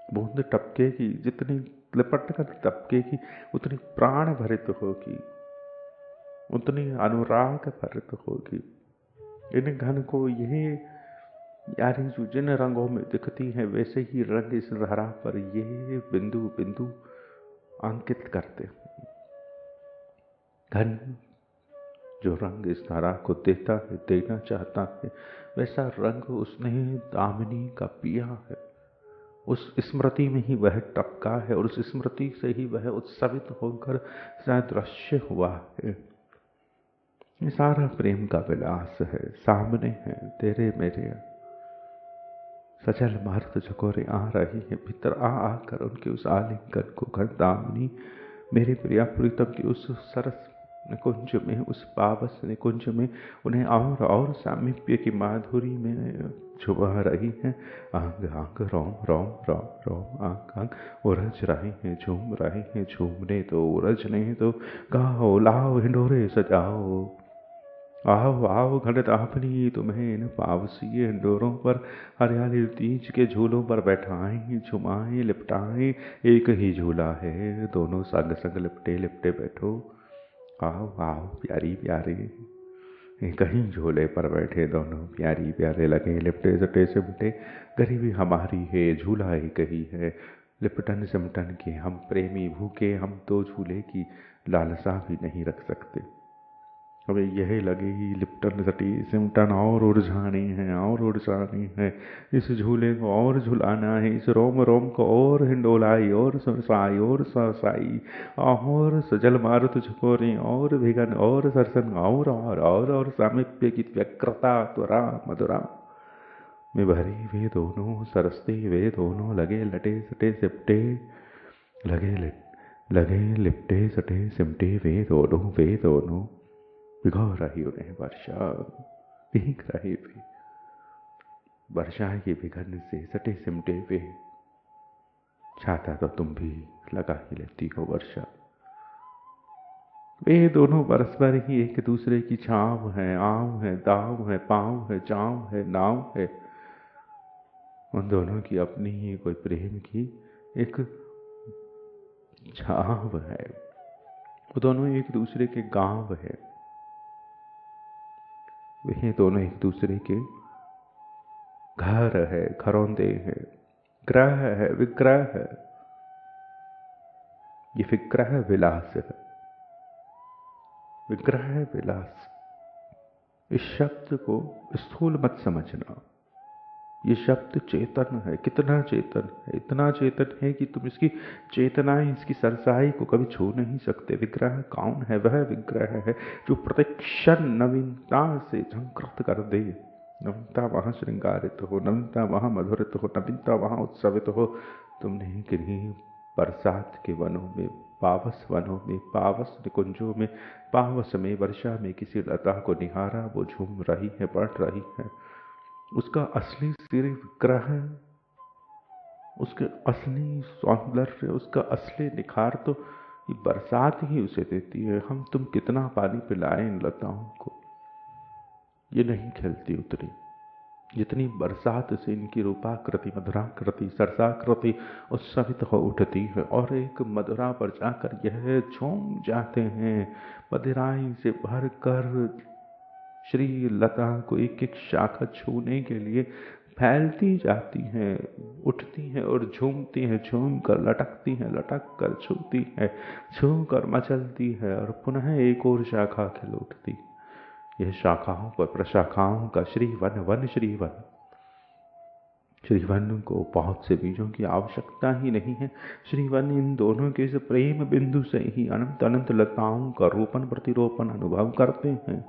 बूंद टपकेगी, जितनी लिपट कर टपकेगी, उतनी प्राण भरित होगी, उतनी अनुराग भरित होगी। इन घन को ये यारी जो जिन रंगों में दिखती है, वैसे ही रंग इस धरा पर ये बिंदु बिंदु अंकित करते हैं। घन जो रंग इस धारा को देता है, देना चाहता है, वैसा रंग उसने दामिनी का पिया है। उस स्मृति में ही वह टपका है और उस स्मृति से ही वह उत्सवित होकर दृश्य हुआ है। ये सारा प्रेम का विलास है, सामने है तेरे मेरे। सजल मारुत झकोरे आ रही है, भीतर आकर उनके उस आलिंगन को घर दामिनी मेरे प्रिया प्रीतम की उस सरस निकुंज में, उस पावस निकुंज में उन्हें और सामीप्य की माधुरी में छुपा रही है। आंग आंग रोम रोम रोम रोम आंग आंग उरझ रहे हैं, झूम रहे हैं। झूमने तो उरझने तो, गाओ लाओ हिंडोरे सजाओ, आओ आओ घनत आपनी तुम्हें इन पावसीय हिंडोरों पर हरियाली तीज के झूलों पर बैठाएं, झुमाएं, लिपटाएं। एक ही झूला है, दोनों संग संग लिपटे लिपटे बैठो। आओ आओ प्यारी प्यारे, कहीं झूले पर बैठे दोनों प्यारी प्यारे लगे, लिपटे सटे सिमटे। गरीबी हमारी है, झूला एक ही है, लिपटन सिमटन के हम प्रेमी भूखे, हम तो झूले की लालसा भी नहीं रख सकते। हमें यह लगे ही लिपटन सटी सिमटन और उलझानी है, इस झूले को और झुलाना है, इस रोम रोम को और हिंडोलाई और सरसाई और सजल मारुत झकोरे और विघन और सरसन और सामीप्य की व्यग्रता त्वरा मधुरा में भरी वे दोनों सरसते वे दोनों लगे लटे सटे सिमटे, लगे लिपटे सटे सिमटे वे दोनों। भिगो रही उन्हें वर्षा, भीग रहे वे वर्षा के विघन से सटे सिमटे वे। छाता तो तुम भी लगा ही लेती हो वर्षा। वे दोनों परस्पर ही एक दूसरे की छांव है, आँव है, दाव है, पाँव है, चाँव है, नाव है। उन दोनों की अपनी ही कोई प्रेम की एक छांव है। वो दोनों एक दूसरे के गांव है, वे दोनों एक दूसरे के घर है, घरौंदे हैं, ग्रह है, विग्रह है। ये विग्रह विलास है, विग्रह विलास। इस शब्द को स्थूल मत समझना। ये शब्द चेतन है, कितना चेतन है, इतना चेतन है कि तुम इसकी चेतनाएं, इसकी सरसाई को कभी छू नहीं सकते। विग्रह कौन है? वह विग्रह है जो प्रतिक्षण नवीनता से झंकृत कर दे। नवीनता वहां श्रृंगारित हो, नवीनता वहां मधुरित हो, नवीनता वहां उत्सवित हो। तुमने किन्हीं बरसात के वनों में, पावस वनों में, पावस निकुंजों में, पावस में, वर्षा में किसी लता को निहारा, वो झूम रही है, बढ़ रही है। उसका असली सिर विग्रह है, उसके असली सौंदर्य, उसका असली निखार तो ये बरसात ही उसे देती है। हम तुम कितना पानी पिलाएं इन लताओं को, ये नहीं खिलती उतनी जितनी बरसात से इनकी रूपाकृति, मधुराकृति, सरसाकृति उत्सवित हो उठती है। और एक मधुरा पर जाकर यह झूम जाते हैं, मदिराई से भर कर श्री लता को एक एक शाखा छूने के लिए फैलती जाती हैं, उठती हैं और झूमती हैं, झूम कर लटकती हैं, लटक कर छूती है, छू कर मचलती है और पुनः एक और शाखा खिल उठती। यह शाखाओं पर प्रशाखाओं का श्रीवन, वन श्रीवन। श्रीवन को बहुत से बीजों की आवश्यकता ही नहीं है। श्रीवन इन दोनों के इस प्रेम बिंदु से ही अनंत अनंत लताओं का रोपण प्रतिरोपण अनुभव करते हैं।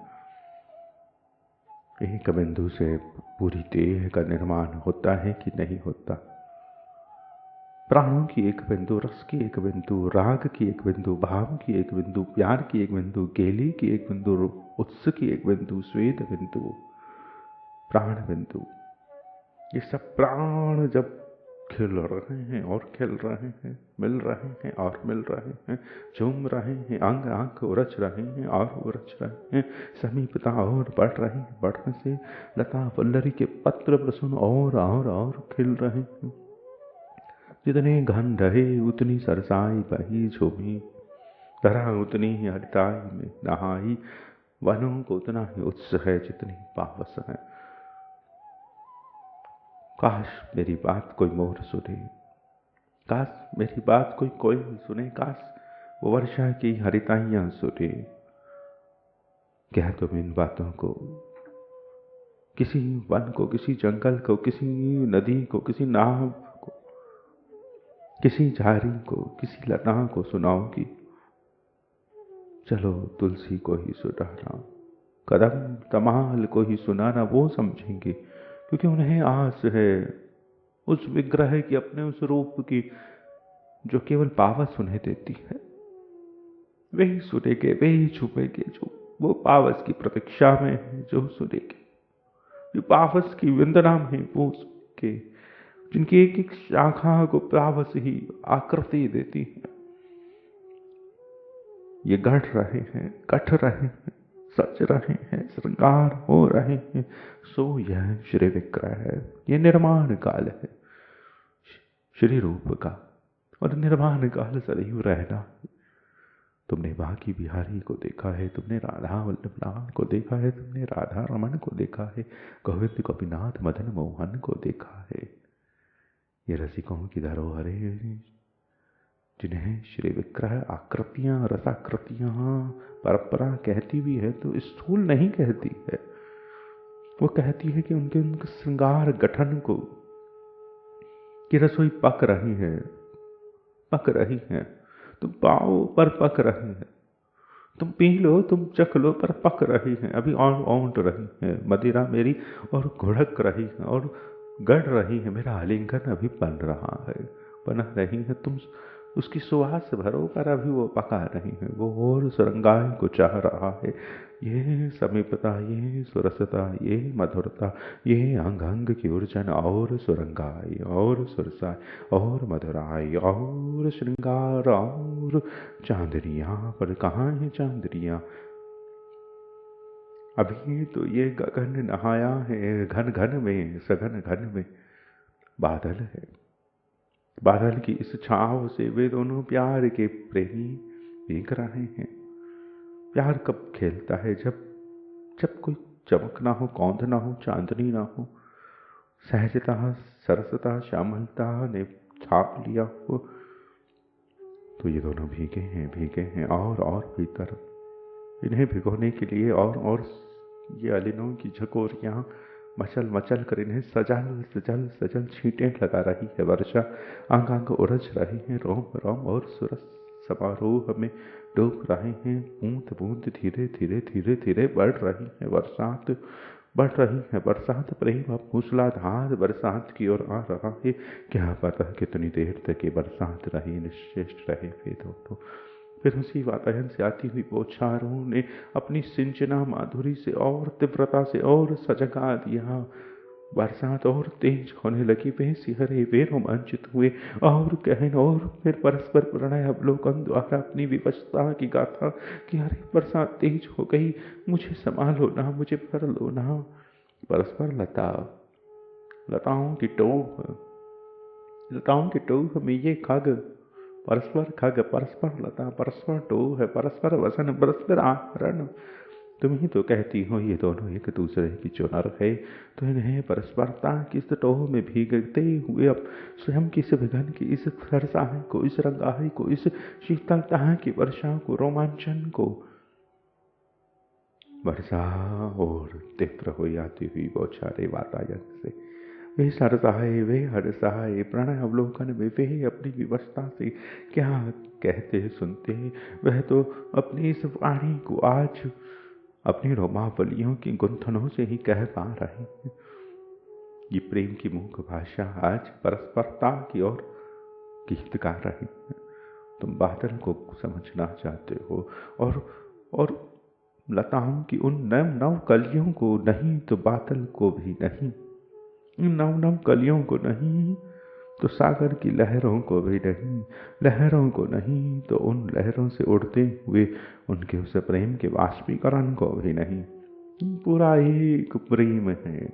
एक बिंदु से पूरी देह का निर्माण होता है कि नहीं होता? प्राणों की एक बिंदु, रस की एक बिंदु, राग की एक बिंदु, भाव की एक बिंदु, प्यार की एक बिंदु, गेली की एक बिंदु, उत्स की एक बिंदु, स्वेद बिंदु, प्राण बिंदु। ये सब प्राण जब खिल रहे हैं और खिल रहे हैं, मिल रहे हैं और मिल रहे हैं, झूम रहे हैं, अंग अंग उरच रहे हैं और उरच रहे हैं, समीपता और बढ़ रही है, बढ़ने से लता वल्लरी के पत्र प्रसन्न और खिल रहे हैं। जितने घन रहे उतनी सरसाई बही झूमी, धरा उतनी ही हरिताई में नहाई, वनों को उतना ही उत्साह है जितनी पावस है। काश मेरी बात कोई मोर सुने, काश मेरी बात कोई कोयल सुने, काश वो वर्षा की हरिताइयां सुने। क्या तुम इन बातों को किसी वन को, किसी जंगल को, किसी नदी को, किसी नाव को, किसी झाड़ी को, किसी लता को सुनाओगी? चलो तुलसी को ही सुनाना, कदम तमाल को ही सुनाना, वो समझेंगे, क्योंकि उन्हें आस है उस विग्रह की, अपने उस रूप की जो केवल पावस उन्हें देती है। वही सुनेंगे, वही छुपेंगे जो वो पावस की प्रतीक्षा में है, जो सुनेंगे, जो पावस की वंदना में वो सुनेंगे, जिनकी एक एक शाखा को पावस ही आकृति देती है। ये गढ़ रहे हैं, कट रहे हैं, सच रहे हैं, श्रृंगार हो रहे हैं, सो यह श्री विग्रह है। ये निर्माण काल है श्री रूप का, और निर्माण काल सदैव रहना है। तुमने बाकी बिहारी को देखा है, तुमने राधा वल्लभ को देखा है, तुमने राधा रमन को देखा है, गोविंद गोपीनाथ मदन मोहन को देखा है। ये रसिकों की धरोहरें जिन्हें श्री विग्रह आकृतियां, रसाकृतियां परंपरा कहती भी है तो स्थूल नहीं कहती है। वो कहती है कि उनके श्रृंगार गठन को, कि रसोई पक रही है, पक रही है, तुम पाओ पर पक रही है, तुम पी लो, तुम चख लो, पर पक रही है, अभी और औंट रही है मदिरा मेरी, और घुड़क रही है और गढ़ रही है, मेरा आलिंगन अभी बन रहा है, बना रही है, तुम उसकी सुवास भरो, पर अभी वो पका रही है, वो और सुरंगाई को चाह रहा है। ये समीपता, ये सुरसता, ये मधुरता, ये अंग अंग की उर्जन और सुरंगाई और सुरसाई और मधुराई और श्रृंगार और चांदनियां, पर कहाँ है चांदनियां? अभी तो ये गगन नहाया है घन घन में, सघन घन में बादल है। बादल की इस छाव से वे दोनों प्यार के प्रेमी भीग रहे हैं। प्यार कब खेलता है? जब कोई चमक ना हो, कौंध ना हो, चांदनी ना हो, सहजता, सरसता, श्यामलता ने छाप लिया हो। तो ये दोनों भीगे हैं और भीतर। इन्हें भिगोने के लिए और ये अलिनों की झकोरियाँ मचल मचल कर इन्हें सजल सजल सजल छींटें लगा रही है वर्षा। अंग अंग उलझ रहे हैं, रोम रोम और सुरस समारोह में डूब रहे हैं। बूंद बूंद धीरे धीरे धीरे धीरे बढ़ रही है बरसात, बढ़ रही है बरसात। प्रेम अब मूसलाधार बरसात की ओर आ रहा है। क्या पता कितनी देर तक ये बरसात रही, निश्चेष्ट रहे वे दोनों। फिर उसी वातायन से आती हुई बौछारों ने अपनी सिंचना माधुरी से और तीव्रता से और सजगा दिया। बरसात और तेज होने लगी। वे सिहरे, वे रोमांचित हुए और कहन और फिर परस्पर प्रणय अवलोकन द्वारा अपनी विवशता की गाथा कि अरे बरसात तेज हो गई, मुझे संभालो ना, मुझे भर लो ना। परस्पर लताओं की टोह में ये खग, परस्पर खग, परस्पर लता, परस्पर टोह, परस्पर वसन, परस्पर आहरण। तुम ही तो कहती हो ये दोनों एक दूसरे की चुनर है, तो इन्हें परस्परता की इस टोह में भीगते हुए अब स्वयं की इस विघन की, इस सरसाई को, इस रंगाई को, इस शीतलता की वर्षा को, रोमांचन को, वर्षा और तीव्र हो आती हुई बौछारे वातायन से वे सरसाए, वे हरसाए, प्रणय अवलोकन में वे अपनी विवस्था से क्या कहते सुनते। वह तो अपनी इस वाणी को आज अपनी रोमावलियों की गुंथनों से ही कह पा रहे हैं। ये प्रेम की मूक भाषा आज परस्परता की ओर गीत गा रही है। तुम बादल को समझना चाहते हो और लताओं की उन नव नव कलियों को नहीं तो बादल को भी नहीं, उन नव नव कलियों को नहीं तो सागर की लहरों को भी नहीं, लहरों को नहीं तो उन लहरों से उड़ते हुए उनके उस प्रेम के वाष्पीकरण को भी नहीं। पूरा एक प्रेम है,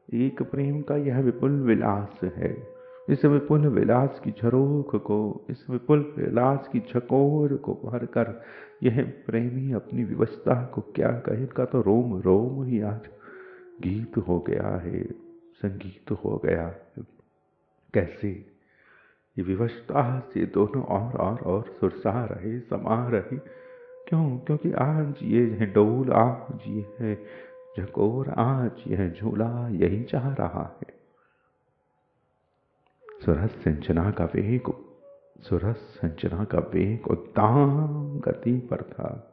एक प्रेम का यह विपुल विलास है। इस विपुल विलास की झरोख को, इस विपुल विलास की झकोर को भरकर यह प्रेमी अपनी विवशता को क्या कहे, का तो रोम रोम ही आज गीत हो गया है, संगीत हो गया है। कैसे ये विवशता से दोनों और सुरसा रहे, समा रहे। क्यों? क्योंकि आज ये है डोल, आज ये है झकोर, आज यह झूला यही चाह रहा है। सुरस सिंचना का वेग उद्दाम गति पर था।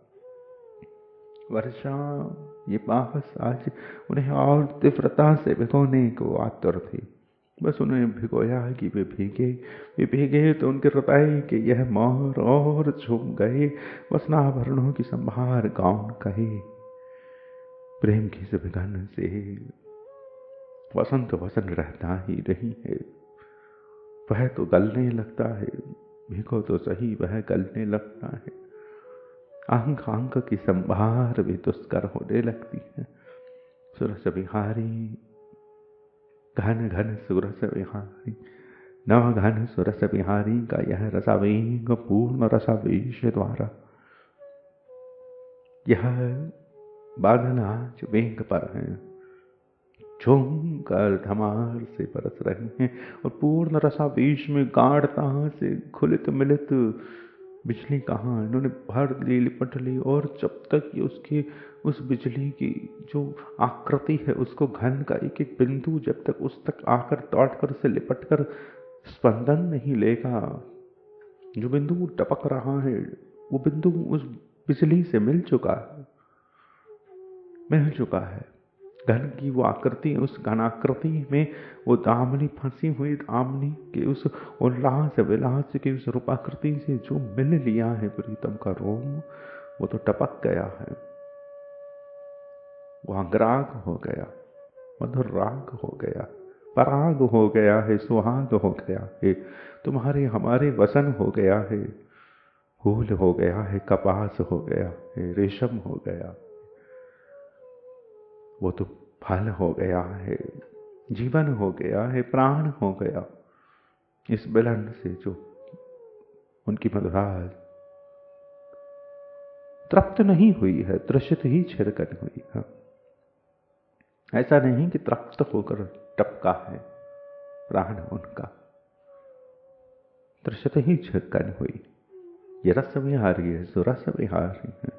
वर्षा ये पास आज उन्हें और तीव्रता से भिगोने को आतुर थी। बस उन्हें भिगोया कि वे भीगे तो उनके हृदय के यह मोर और झूम गए। वसनाभरणों की संभार गाउन कहे, प्रेम की इस विघन से वसंत वसन रहता ही नहीं है। वह तो गलने लगता है, भिगो तो सही, वह गलने लगता है। आंख आंख की संभार भी दुष्कर होने लगती है। सुरस विहारी, घन घन सुरस विहारी, नव घन सुरस विहारी का यह रसावेग पूर्ण रसावेश द्वारा यह बादल आज वेग पर है, झूम कर धमार से बरस रहे हैं और पूर्ण रसावेश में गाढ़ता से खुलित मिलित बिजली कहाँ इन्होंने भर ली, लिपट ली। और जब तक ये उसकी उस बिजली की जो आकृति है, उसको घन का एक एक बिंदु जब तक उस तक आकर दौड़ कर उसे लिपट कर स्पंदन नहीं लेगा, जो बिंदु टपक रहा है वो बिंदु उस बिजली से मिल चुका है। घन की वो आकृति, उस घनाकृति में वो दामनी फंसी हुई, दामनी के उस उल्लास विलास की उस रूपाकृति से जो मिल लिया है प्रीतम का रोम, वो तो टपक गया है, वो अग्राग हो गया, मधुर राग हो गया, पराग हो गया है, सुहाग हो गया है, तुम्हारे हमारे वसन हो गया है, फूल हो गया है, कपास हो गया है, रेशम हो गया, वो तो फल हो गया है, जीवन हो गया है, प्राण हो गया। इस मिलन से जो उनकी मधुराज तृप्त नहीं हुई है, तृषित ही छिड़कन हुई है। ऐसा नहीं कि तृप्त होकर टपका है प्राण उनका। दृश्यत ही झक्कन हुई, ये रस विहारी है, सुरस विहारी है,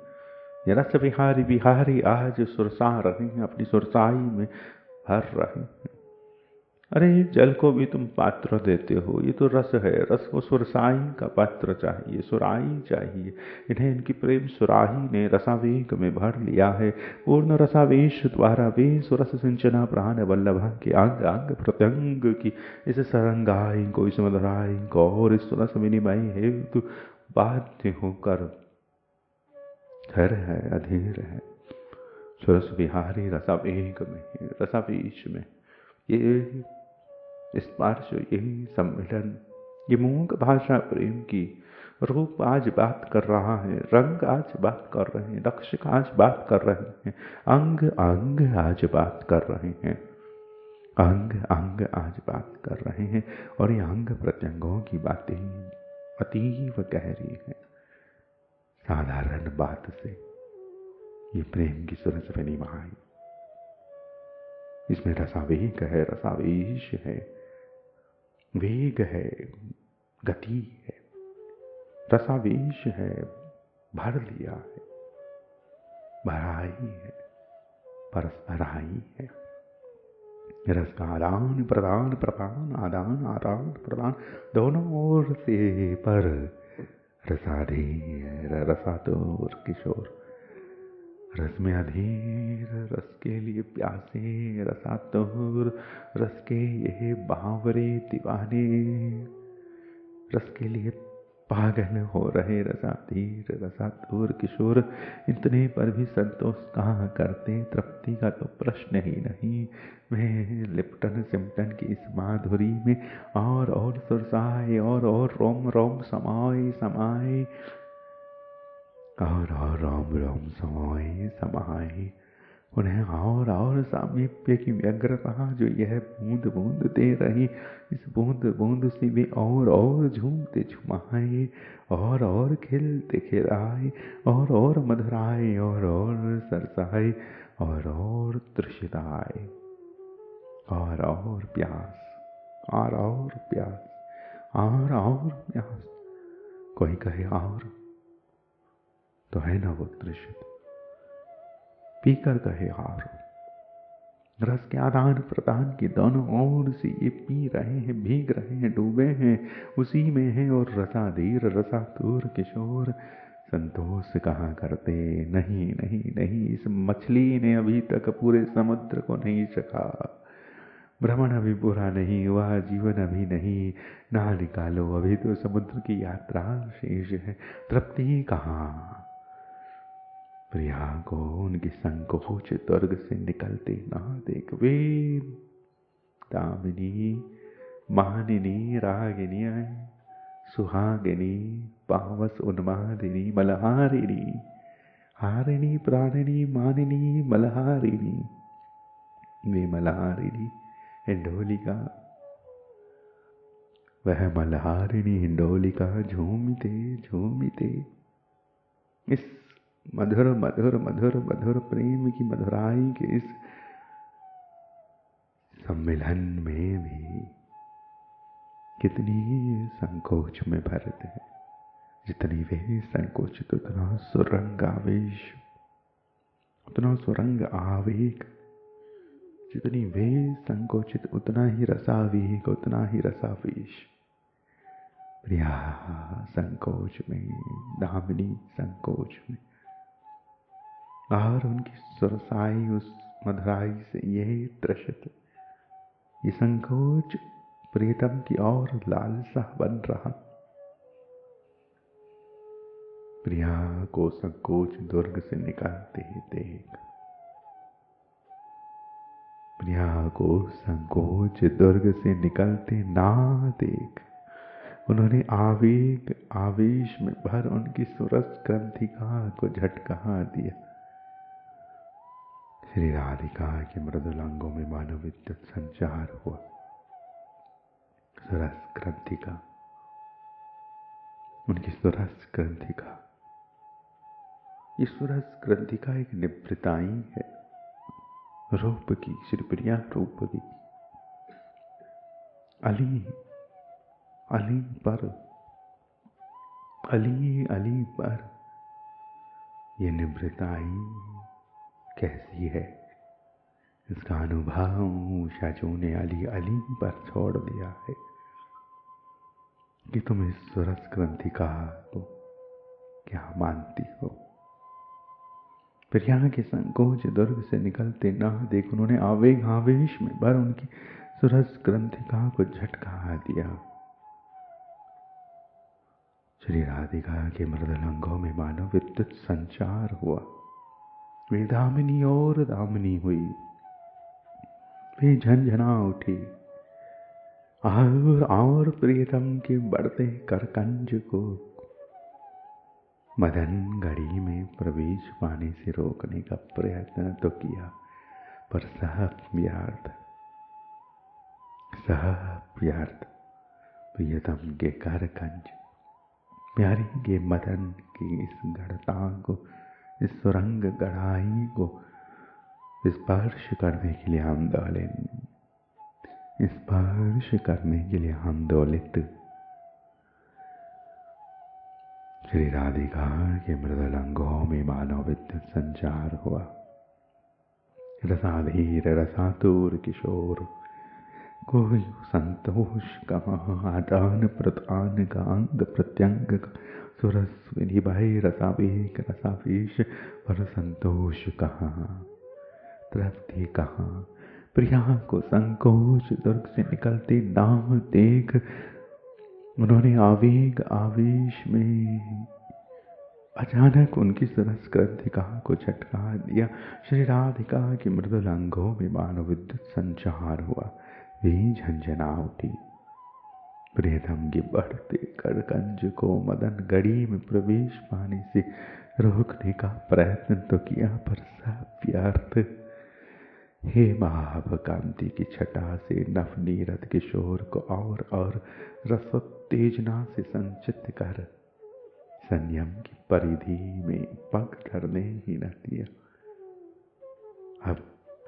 ये रस विहारी बिहारी आज सुरसा रहे हैं, अपनी सुरसाई में भर रहे हैं। अरे जल को भी तुम पात्र देते हो, ये तो रस है, रस को सुरसाई का पात्र चाहिए, सुराई चाहिए। इन्हें इनकी प्रेम सुराही ने रसावेग में भर लिया है। पूर्ण रसावेश द्वारा वे सुरस सिंचना प्राण वल्लभा के अंग अंग प्रत्यंग की इस सरंगाई को, इस मधुराई को और इस सुरस विनिमय हेतु बाध्य होकर धर है, अधीर है। सुरस विहारी रसावेग में, रसावेश में ये स्पर्श, यही सम्मिलन, ये मूक भाषा प्रेम की। रूप आज बात कर रहा है, रंग आज बात कर रहे हैं, लक्ष्य आज बात कर रहे हैं, अंग अंग आज बात कर रहे हैं, अंग अंग आज बात कर रहे हैं। और ये अंग प्रत्यंगों की बातें अतीव गहरी है। साधारण बात से ये प्रेम की सुरस विनिमय, इसमें रसावेग है, रसावेश है, वेग है, गति है, रसावेश है, भर लिया है, भराई है, परस्पराई है। रस का आदान प्रदान, प्रदान आदान, आदान प्रदान दोनों ओर से पर रसाधीर, रसातुर किशोर, रस में अधीर, रस के लिए प्यासे रसातुर, रस के ये बावरे दीवाने, रस के लिए पागल हो रहे रसाधीर, रसातुर किशोर। इतने पर भी संतोष कहाँ करते, तृप्ति का तो प्रश्न ही नहीं। मैं लिप्टन सिमटन की इस माधुरी में और सुरसाए और रोम रोम समाए समाए और रोम रोम समाए समाए, उन्हें और सामीप्य की व्यग्रता जो यह बूंद बूंद दे रही, इस बूंद बूंद से भी और झूमते झुमाए और खिलते खिलाए और मधुराए और सरसाए और तृषिताए और प्यास और प्यास और प्यास। कोई कहे और तो है ना वो तृषित, पीकर कहे और। रस के आदान प्रदान की दोनों ओर से ये पी रहे हैं, भीग रहे हैं, डूबे हैं, उसी में हैं और रसाधीर रसातुर किशोर संतोष कहाँ करते। नहीं नहीं नहीं, इस मछली ने अभी तक पूरे समुद्र को नहीं चखा, भ्रमण अभी पूरा नहीं हुआ, जीवन अभी नहीं, ना निकालो, अभी तो समुद्र की यात्रा शेष है। तृप्ति कहाँ? प्रिया को उनकी संकोच दुर्ग से निकलते ना देख वे दामिनी मानिनी रागिनी सुहागिनी पावस उन्मादिनी मलहारिणी, हारिणी प्राणिनी मानिनी मलहारिणी, वे मलहारिणी हिंडोलिका, वह मलहारिणी हिंडोलिका झूमते झूमते इस मधुर मधुर मधुर मधुर प्रेम की मधुराई के इस सम्मिलन में भी कितनी संकोच में भरते हैं। जितनी वे संकोचित उतना सुरंग आवेश, उतना सुरंग आवेग, जितनी वे संकोचित उतना ही रसावेग, उतना ही रसावेश। प्रिया संकोच में, दामिनी संकोच में, और उनकी सुरसाई उस मधुराई से यही तृषित, ये संकोच प्रियतम की और लालसा बन रहा। प्रिया को संकोच दुर्ग से निकलते देख, प्रिया को संकोच दुर्ग से निकलते ना देख, उन्होंने आवेग आवेश में भर उनकी सुरस ग्रंथिका को झटका दिया। श्री राधिका के मृदुलांगों में मानव विद्युत संचार हुआ। सुरस ग्रंथिका, उनकी सुरस ग्रंथिका, ये सुरस ग्रंथिका एक निवृत्ताई है रूप की, श्री प्रिया रूप की। अली अली पर, अली अली पर ये निम्रताई कैसी है। इसका अनुभव शाजू ने अली अली पर छोड़ दिया है कि तुम इस रस ग्रंथिका को क्या मानती हो। प्रिया के संकोच दुर्ग से निकलते न देख उन्होंने आवेग आवेश में भर उनकी सुरस ग्रंथिका को झटका दिया। श्री राधिका के मृदुलंगों में मानो विद्युत संचार हुआ। वे दामिनी और दामिनी हुई, वे झंझना उठी और प्रियतम के बढ़ते करकंज को मदन घड़ी में प्रवेश पाने से रोकने का प्रयत्न तो किया, पर सब व्यर्थ। प्रियतम के करकंज प्यारी के मदन की इस गढ़ता को, इस सुरंग गढ़ाई को स्पर्श करने के लिए आंदोलित श्री राधिका के मृदुलंगों में मानव विद्युत संचार हुआ। रसाधीर रसातुर किशोर कोई संतोष कहाँ, आदान प्रदान का अंग प्रत्यंग का सुरस विनिभय रसावेग रसावेश, पर संतोष कहाँ, तृप्ति कहाँ। प्रिया को संकोच दुर्ग से निकलते नाम देख उन्होंने आवेग आवेश में अचानक उनकी सरस ग्रंथिका को झटका दिया। श्री राधिका की मृदुलंगों में मानो विद्युत संचार हुआ। वे झंझना उठी। प्रियतम के बढ़ते करकंज को मदन गढ़ी में प्रवेश पाने से रोकने का प्रयत्न तो किया, पर सब व्यर्थ। हे महाभ कांति की छटा से नवनीरत किशोर को और रसोत्तेजना से संचित कर संयम की परिधि में पग धरने ही न दिया। अब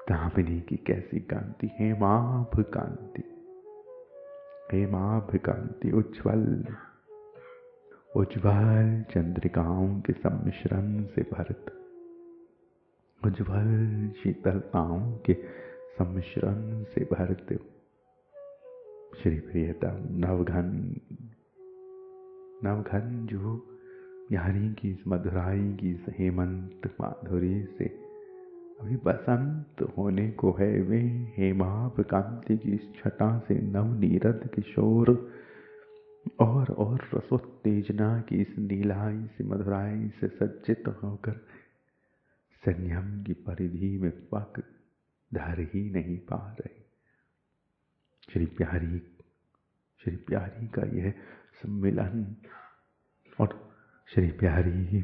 दामिनी की कैसी कांति, हेमाभ कांति, हेमाभ कांति उज्ज्वल उज्ज्वल चंद्रिकाओं के सम्मिश्रण से भरत, उज्ज्वल शीतलताओं के सम्मिश्रण से भरत श्री प्रियतम नवघन जो प्यारी की इस मधुराई की इस हेमंत माधुरी से अभी बसंत होने को है। वे हेमाभ कांति की इस छटा से नवनीरद किशोर और रसोत्तेजना की इस नीलाई से मधुराई से सज्जित होकर संयम की परिधि में पग धर ही नहीं पा रहे। श्री प्यारी का यह सम्मिलन और श्री प्यारी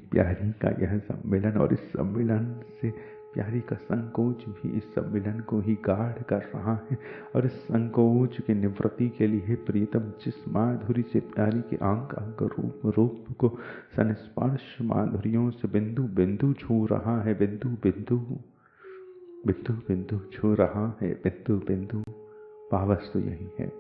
का यह सम्मिलन और इस सम्मिलन से प्यारी का संकोच भी इस सम्मिलन को ही गाढ़ कर रहा है। और इस संकोच की निवृत्ति के लिए प्रीतम जिस माधुरी से प्यारी के अंग अंग रूप को संस्पर्श माधुरियों से बिंदु बिंदु छू रहा है, बिंदु बिंदु छू रहा है, बिंदु बिंदु पावस्तु यही है।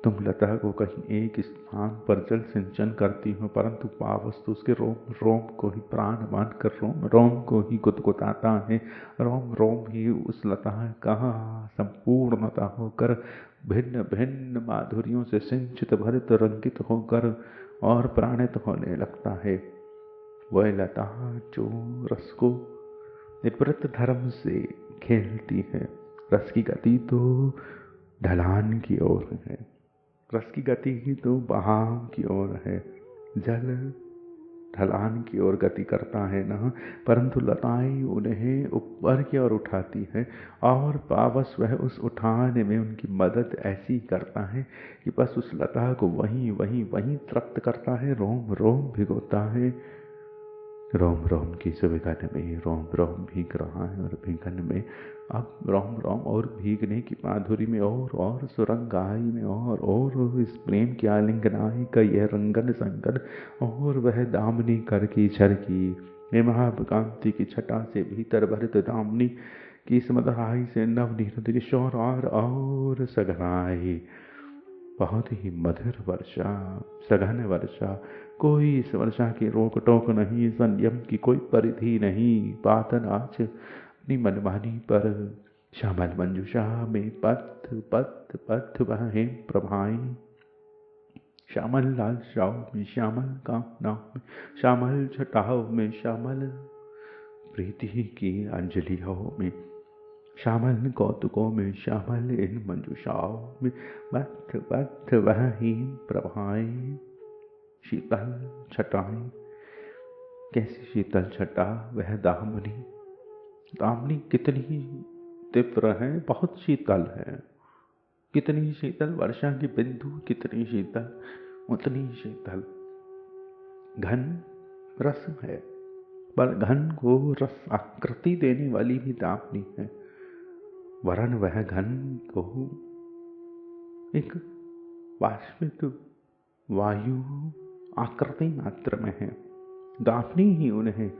तुम लता को कहीं एक स्थान पर जल सिंचन करती हो, परंतु पावस्तु उसके रोम को ही प्राण मानकर रोम को ही गुदगुदाता है। रोम ही उस लता का संपूर्णता होकर भिन्न भिन्न माधुरियों से सिंचित भरित रंगित होकर और प्राणित होने लगता है। वह लता जो रस को निवृत्त धर्म से खेलती है। रस की गति तो ढलान की ओर है, रस की गति ही तो बहाव की ओर है। जल ढलान की ओर गति करता है ना, परंतु लताएं उन्हें ऊपर की ओर उठाती है और पावस वह उस उठाने में उनकी मदद ऐसी करता है कि बस उस लता को वहीं तृप्त करता है। रोम रोम भिगोता है। रोम की सुविघन में रोम भीग रहा है और भीगन में अब रोम और भीगने की माधुरी में और सुरंगाई में और इस प्रेम की आलिंगनाई का यह रंगन संगन और वह दामनी कर की झरकी हेमाभ कांति की छटा से भीतर भरित दामनी कि इस मदराई से नवनीत किशोर और सघनाई। बहुत ही मधुर वर्षा, सघन वर्षा, कोई इस वर्षा की रोक टोक नहीं, संयम की कोई परिधि नहीं। बादल आज अपनी मनमानी पर श्यामल मंजुषा में पथ पथ पथ बहे प्रभाएं। श्यामल लाल शाव में, श्यामल कामनाओं में, श्यामल छटाओं में, श्यामल प्रीति की अंजलियों में, श्यामल कौतुकों में, श्यामल इन मंजुषाओं में पथ पथ बही प्रभाएं। शीतल छटाएं, कैसी शीतल छटा वह दामिनी। दामिनी कितनी तीव्र है, बहुत शीतल है। कितनी शीतल वर्षा की बिंदु, कितनी शीतल, उतनी शीतल। घन रस है, पर घन को रस आकृति देने वाली भी दामिनी है, वरन वह घन को एक वाष्पित वायु आकृति मात्र में है। दामिनी ही उन्हें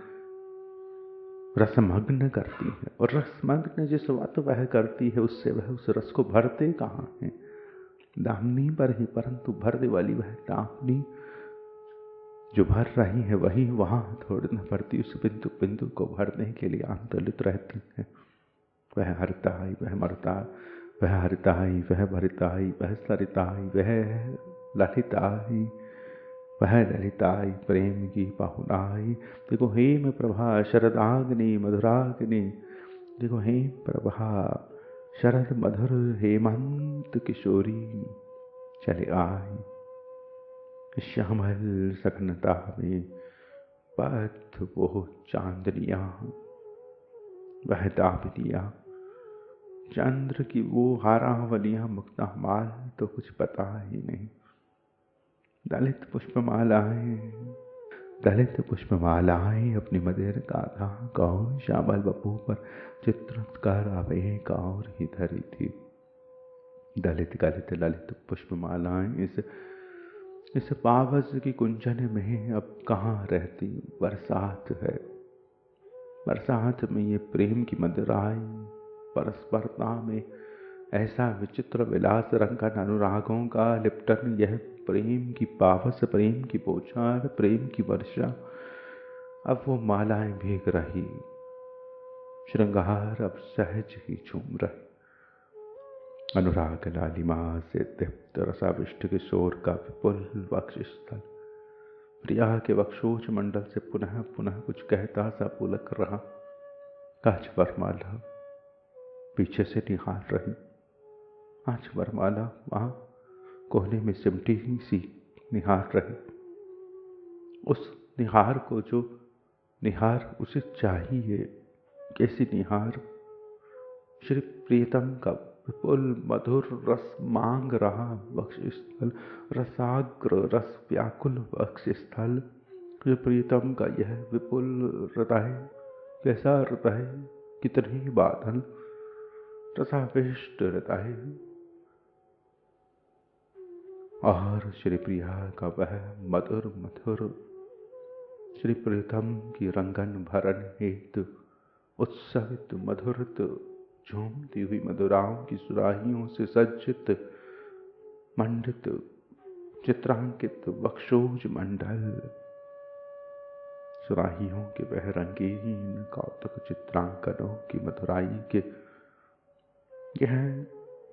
रसमग्न करती है, और रसमग्न जिस वक्त वह करती है, उससे वह उस रस को भरते कहाँ है? दामिनी पर ही, परंतु भरने वाली वह दामिनी जो भर रही है वही वहां थोड़ी न भरती, उस बिंदु बिंदु को भरने के लिए आंदोलित रहती है। वह हरताई, वह मरता, वह हरताई, वह भरताई, वह सरिताई, वह ललिताई, वह ललिताई प्रेम की पाहुनाई। देखो हेम प्रभा शरदाग्नि मधुराग्नि, देखो हेम प्रभा शरद मधुर हेमंत किशोरी चले आई। श्यामल सघनता में पथ वो चांदनिया, वह दामिनिया, चंद्र की वो हारावलियां, मुक्तामाल तो कुछ पता ही नहीं। दलित पुष्पमालाएं, दलित पुष्पमालाएं अपनी मदेर गाथा कौन श्यामल बपू पर चित्रित कर आवेग और ही धरी थी। दलित गलित ललित पुष्पमालाएं इस पावस की कुंजन में अब कहाँ रहती। बरसात है, बरसात में ये प्रेम की मदिराई, परस्परता में ऐसा विचित्र विलास रंगन अनुरागों का लिप्टन, यह प्रेम की पावस, प्रेम की बौछार, प्रेम की वर्षा। अब वो मालाएं भीग रही, श्रृंगार अब सहज ही झूम रहे। अनुराग लालिमा से दीप्त रसाविष्ट किशोर का विपुल वक्षस्थल प्रिया के वक्षोज मंडल से पुनः पुनः कुछ कहता सा पुलक रहा। कांच वरमाला पीछे से निहार रही, कांच वरमाला वहां कोने में सिमटी सी निहार रही। उस निहार को जो निहार उसे चाहिए, कैसी निहार? श्री प्रियतम का विपुल मधुर रस मांग रहा वक्षस्थल, रसाग्र रस व्याकुल वक्षस्थल। श्री प्रियतम का यह विपुल हृदय, कैसा हृदय, कितने बादल, रसाविष्ट हृदय। और श्री प्रिया का वह मधुर मधुर, श्री प्रियतम की रंगन भरन हेतु उत्सवित मधुरत झूमती हुई मधुराओं की सुराहियों से सज्जित मंडित चित्रांकित वक्षोज मंडल, सुराहियों के वह रंगीन कौतुक चित्रांकनों की मधुराई के यह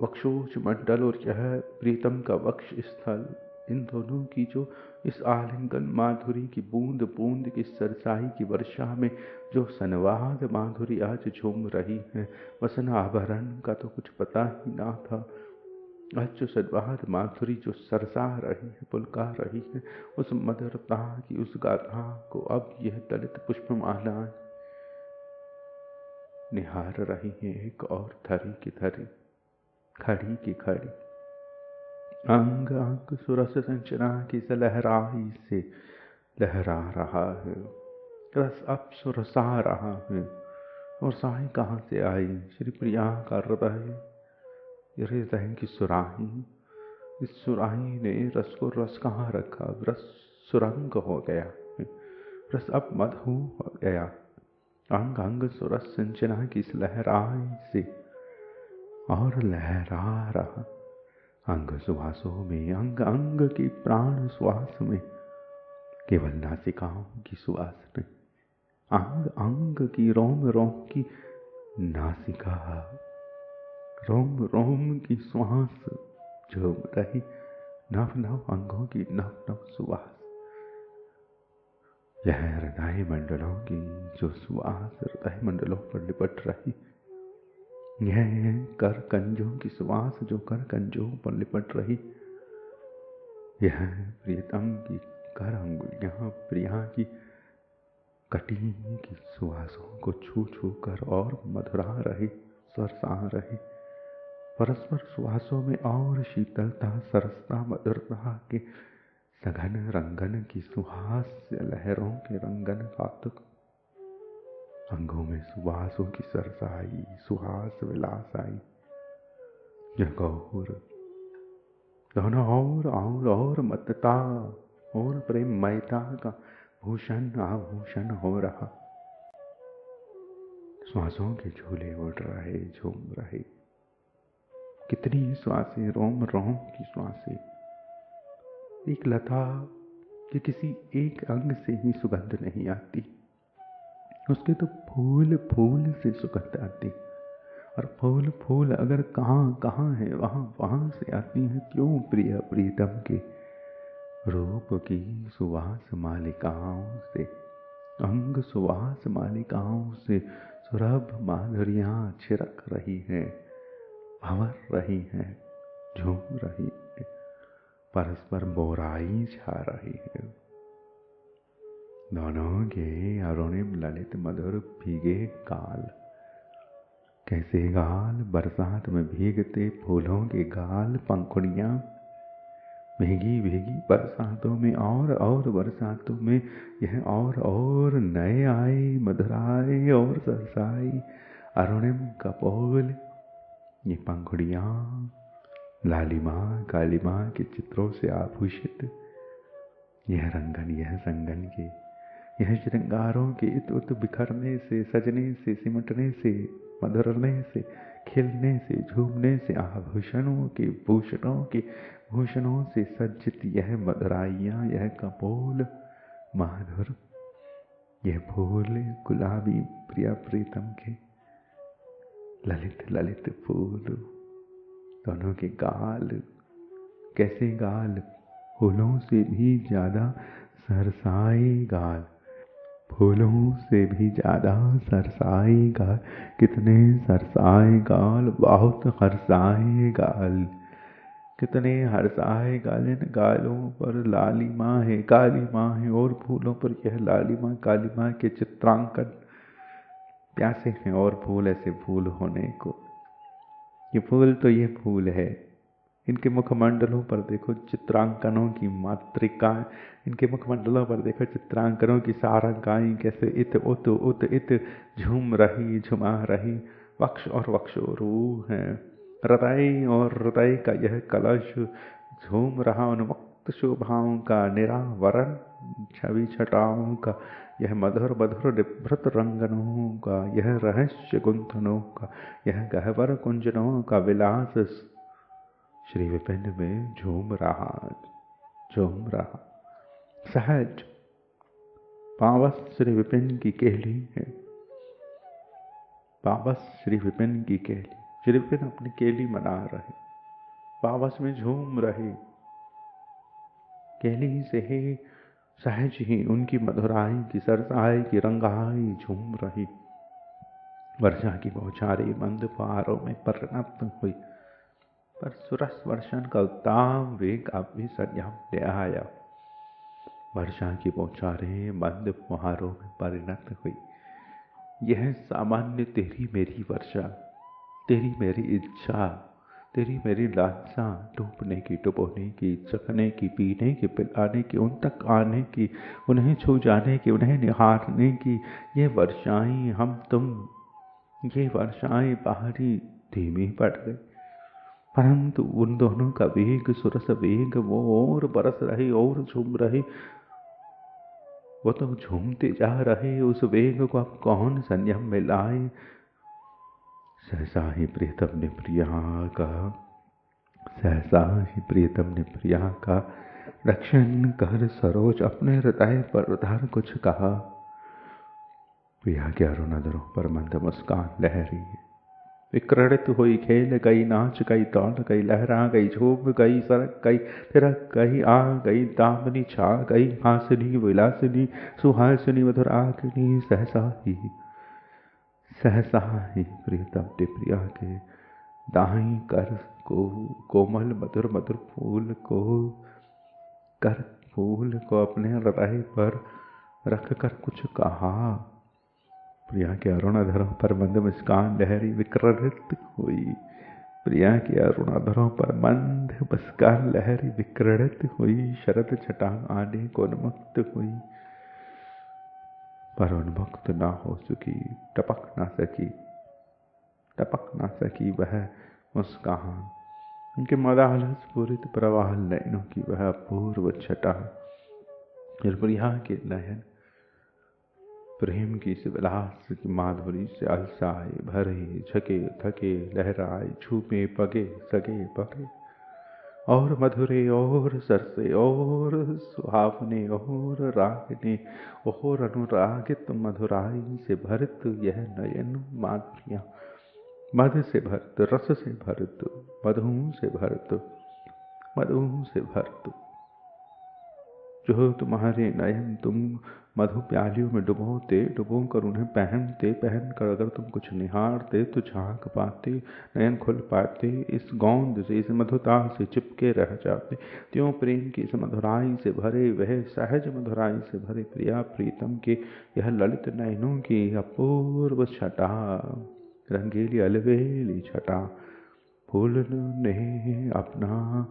वक्षोज मंडल और यह प्रीतम का वक्ष स्थल, इन दोनों की जो इस आलिंगन माधुरी की बूंद बूंद की सरसाई की वर्षा में जो सनवाद माधुरी आज झूम रही है, वसन आभरण का तो कुछ पता ही ना था। आज जो सनवाद माधुरी जो सरसा रही है, पुलका रही है, उस मधुरता की उस गाथा को अब यह दलित पुष्पमालाएं निहार रही है, एक और धरी की धरी, खड़ी की खड़ी। अंग अंग सुरस संचना की लहराई से लहरा रहा है, रस अब सुरसा रहा है। और साई कहाँ से आई? श्री प्रिया का हृदय, हृदय की सुराही, इस सुराही ने रस को रस कहाँ रखा? रस सुरंग हो गया, रस अब मधु हो गया। अंग अंग सुरस सिंचना की लहराई से और लहरा रहा। अंग सुहासों में, अंग अंग की प्राण श्वास में, केवल नासिकाओं की सुवास नहीं, अंग अंग की रोम रोम की नासिका, रोम रोम की श्वास झूम रही, नव नव अंगों की नव नव सुवास। यह हृदय मंडलों की जो सुवास हृदय मंडलों पर लिपट रही, यह कर कंजों की सुवास जो कर कंजों पर लिपट रही, यह प्रियतम की कर अंगुलियां प्रिया की कटी की सुवासों को छू छू कर और मधुरा रही, सरसा रही। परस्पर सुवासों में और शीतलता, सरसता, मधुरता के सघन रंगन की सुहास लहरों के रंगन कातुक, अंगों में सुवासों की सरसाई, सुहास विलास आई। यह गौर दोनों और मत्तता और प्रेममयता का भूषण आभूषण हो रहा। श्वासों के झूले उड़ रहे, झूम रहे। कितनी श्वासें, रोम रोम की श्वासें। एक लता कि किसी एक अंग से ही सुगंध नहीं आती, उसके तो फूल फूल से सुगंध आती। और फूल फूल अगर कहाँ कहाँ है, वहाँ वहाँ से आती है। क्यों? प्रिय प्रीतम के रूप की सुवास मालिकाओं से, अंग सुवास मालिकाओं से सुरभ माधुरियाँ छिड़क रही है, भंवर रही है, झूम रही है, परस्पर बोराई छा रही है। दोनों के अरुणिम ललित मधुर भीगे गाल, कैसे गाल? बरसात में भीगते फूलों के गाल, पंखुड़ियाँ भीगी भीगी बरसातों में और बरसातों में यह और नए आए, मधुराए और सरसाई अरुणिम कपोल। ये पंखुड़ियाँ लालिमा कालिमा के चित्रों से आभूषित, यह रंगन, यह संगन के, यह श्रृंगारों के इत उत बिखरने से, सजने से, सिमटने से, मधुरने से, खिलने से, झूमने से, आभूषणों के भूषणों के भूषणों से सज्जित यह मधुराइयाँ, यह कपोल माधुर, यह फूल गुलाबी प्रिया प्रीतम के ललित ललित फूल। दोनों के गाल, कैसे गाल? फूलों से भी ज्यादा सरसाए गाल, फूलों से भी ज्यादा सरसाए गाल। कितने सरसाए गाल, बहुत हर्षाए गाल, कितने हर्षाए गाल। इन गालों पर लालिमा है, कालिमा है, और फूलों पर यह लालिमा कालिमा के चित्रांकन प्यासे हैं। और फूल ऐसे फूल होने को, ये फूल तो ये फूल है। इनके मुखमंडलों पर देखो चित्रांकनों की मातृका, इनके मुखमंडलों पर देखो चित्रांकनों की सारंगाई कैसे इत उत उत इत झूम रही, झुमा रही। वक्ष और वक्षोरू है, हृदय और हृदय का यह कलश झूम रहा। उन्मक्त शोभाओं का निरावरण, छवि छटाओं का यह मधुर मधुर निभृत रंगनों का, यह रहस्य गुंथनों का, यह गहवर कुंजनों का विलास श्री विपिन में झूम रहा, झूम रहा। सहज पावस श्री विपिन की केली है, पावस श्री विपिन की केली। श्री विपिन अपनी केली मना रहे, पावस में झूम रहे। केली से ही सहज ही उनकी मधुराई की, सरसाई की रंगाई झूम रही। वर्षा की बौछारें मंद फुहारों में परिणत हुई, पर सुरस वर्षण का उत्तम वेग अब भी संयम ले आया। वर्षा की बौछारें मंद फुहारों में परिणत हुई। यह सामान्य तेरी मेरी वर्षा, तेरी मेरी इच्छा, तेरी मेरी लालसा, डूबने की, डुबोने की, चखने की, पीने की, पिलाने की, उन तक आने की, उन्हें छू जाने की, उन्हें निहारने की। ये वर्षाएं हम तुम, ये वर्षाएं बाहरी धीमी पड़ गई, परंतु उन दोनों का वेग, सुरस वेग, वो और बरस रही और झूम रही। वो तो झूमते जा रहे, उस वेग को अब कौन संयम में लाए। सहसा ही प्रियतम ने प्रिया का, सहसा ही प्रियतम ने प्रिया का रक्षण कर सरोज अपने हृदय पर धर कुछ कहा। प्रिया के अरुणोदरों पर मंद मुस्कान लहरी, विकृत हुई खेल गई, नाच गई, दौड़ गई, लहरा गई, झूम गई, सरक गई, थिरक गई, आ गई, दामिनी छा गई, हासिनी विलासिनी सुहासिनी मधुरागिनी। सहसा ही प्रियतम ने प्रिया के दाई कर को कोमल मधुर मधुर फूल को अपने हृदय पर रख कर कुछ कहा। प्रिया के अरुणाधरों पर मंद मुस्कान लहरी, विकृत हुई। प्रिया के अरुणाधरों पर मंद मुस्कान लहरी, विकृत हुई। शरद छटा आने को उन्मुक्त हुई, पर उन्मुक्त ना हो सकी, टपक ना सकी वह मुस्कान। उनके मदालस पूरित प्रवाह नयनों की वह अपूर्व छटा। प्रिया के नयन प्रेम की इस विलास की माधुरी से अलसाए, भरे, झके थके, लहराए, छूपे पगे सगे परे, और मधुरे और सरसे और सुहावने और रागने और अनुरागित मधुराई से भरत यह नयन माधुरिया, मध से भरत, रस से भरत, मधु से भरत। जो तुम्हारे नयन तुम मधु प्यालियों में डुबो कर उन्हें पहन कर अगर तुम कुछ निहारते तो झांक पाते, नयन खुल पाते, इस गोंद से, इस मधुता से चिपके रह जाते। त्यों प्रेम की इस मधुराई से भरे, वह सहज मधुराई से भरे प्रिया प्रीतम के यह ललित नयनों की अपूर्व छटा, रंगीली अलबेली छटा। फूल ने अपना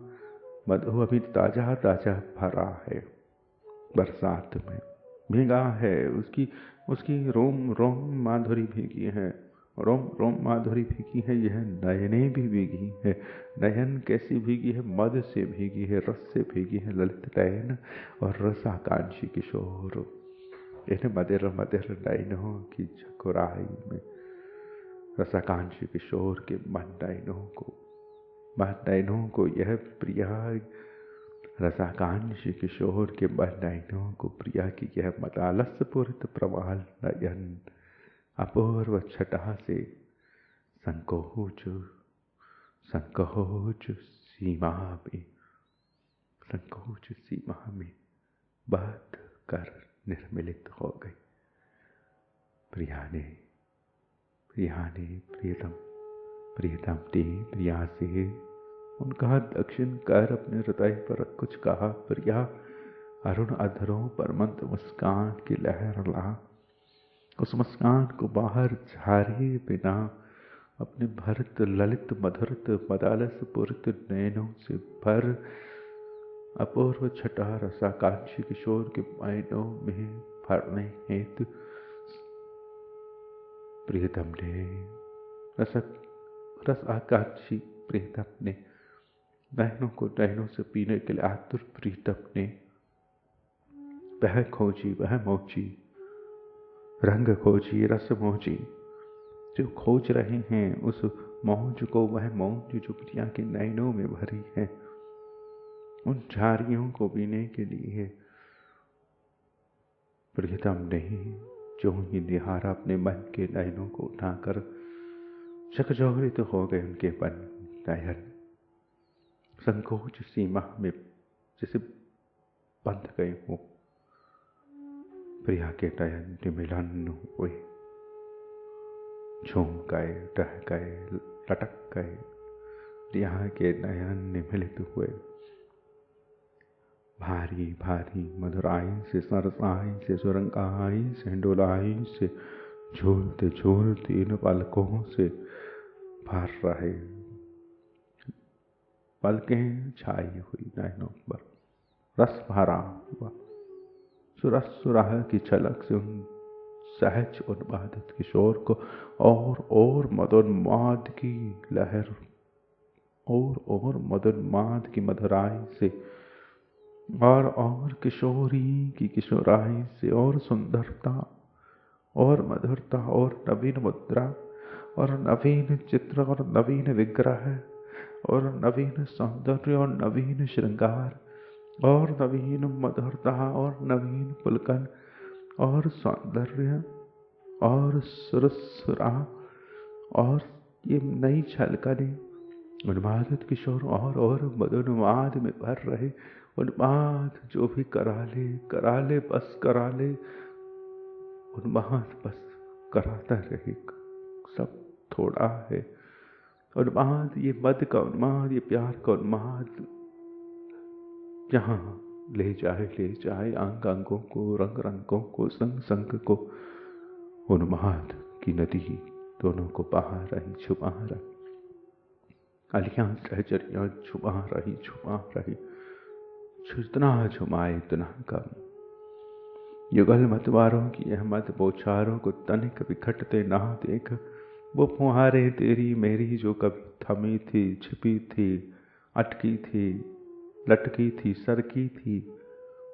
मधु अभी ताजा ताजा भरा है, बरसात में भीगा है, उसकी रोम रोम माधुरी भीगी है, रोम रोम माधुरी भीगी है। यह नयने भी भीगी है। नयन कैसी भीगी है? मद से भीगी है, रस से भीगी है ललित नयन और रसाकांक्षी किशोर। इन मदिर मदिर नयनों की झकुराई में रसाकांक्षी किशोर के मन नयनों को यह प्रिया, रसाकांक्षी किशोर के नयनों को प्रिया की यह मदालस पूरित प्रवाल नयन अपूर्व छटा से संकोच सीमा में बात कर निर्मिलित हो गई। प्रिया ने प्रियतम ने प्रिया से उनका दक्षिण कर अपने हृदय पर कुछ कहा। प्रिया अरुण अधरों पर मंद मुस्कान की लहर ला, उस मुस्कान को बाहर झारे बिना अपने भरत ललित मधुरत मदालस पूरित नयनों से भर अपूर्व छटा रसाकांक्षी किशोर के नयनों में भरने हेतु प्रियतम ने रसाकांक्षी प्रियतम ने नयनों को नयनों से पीने के लिए आतुर प्रीतम ने वह खोजी, वह मोची, रंग खोजी, रस मोची। जो खोज रहे हैं उस मौज को, वह मौज जो प्रिया के नयनों में भरी है, उन झारियों को पीने के लिए प्रियतम ने जो ही निहारा अपने मन के नयनों को उठाकर चकचौरित हो गए उनके नयन। संकोच सीमा में जैसे बंध गए हो। प्रिया के नयन निमिलन हुए, झूम गए, टह गए, लटक गए। प्रिया के नयन निमिलित हुए, भारी भारी मधुराई से, सरसाई से, सुरंगाई से, हिंडोलाई से झूलते झूलते इन पलकों से भर रहे। पलकें छाई हुई नयनों पर, रस भरा हुआ, सुरह की छलक से उन सहज उन्मादित किशोर को और मदोन्माद की लहर और मदोन्माद की मधुराई से और किशोरी की किशोराई से और सुंदरता और मधुरता और नवीन मुद्रा और नवीन चित्र और नवीन विग्रह और नवीन सौंदर्य और नवीन श्रृंगार और नवीन मधुरता और नवीन पुलकन और सौंदर्य और सुरसुरा और ये नई छलकने उन्मादित किशोर और मदोन्माद में भर रहे उन्माद जो भी करा ले बस करा ले उन्माद बस कराता रहे सब थोड़ा है उन्माद ये मद का उन्माद ये प्यार का उन्माद जहाँ ले जाए अंग अंगों को रंग रंगों को संग संग को उन्माद की नदी दोनों को बहा रही छुपा रही अलियां सहचरियां छुपा रही जितना छुमाए इतना कम युगल मतवारों की यह मत बोछारों को तनिक बिखटते ना देख वो फुहारे तेरी मेरी जो कभी थमी थी छिपी थी अटकी थी लटकी थी सरकी थी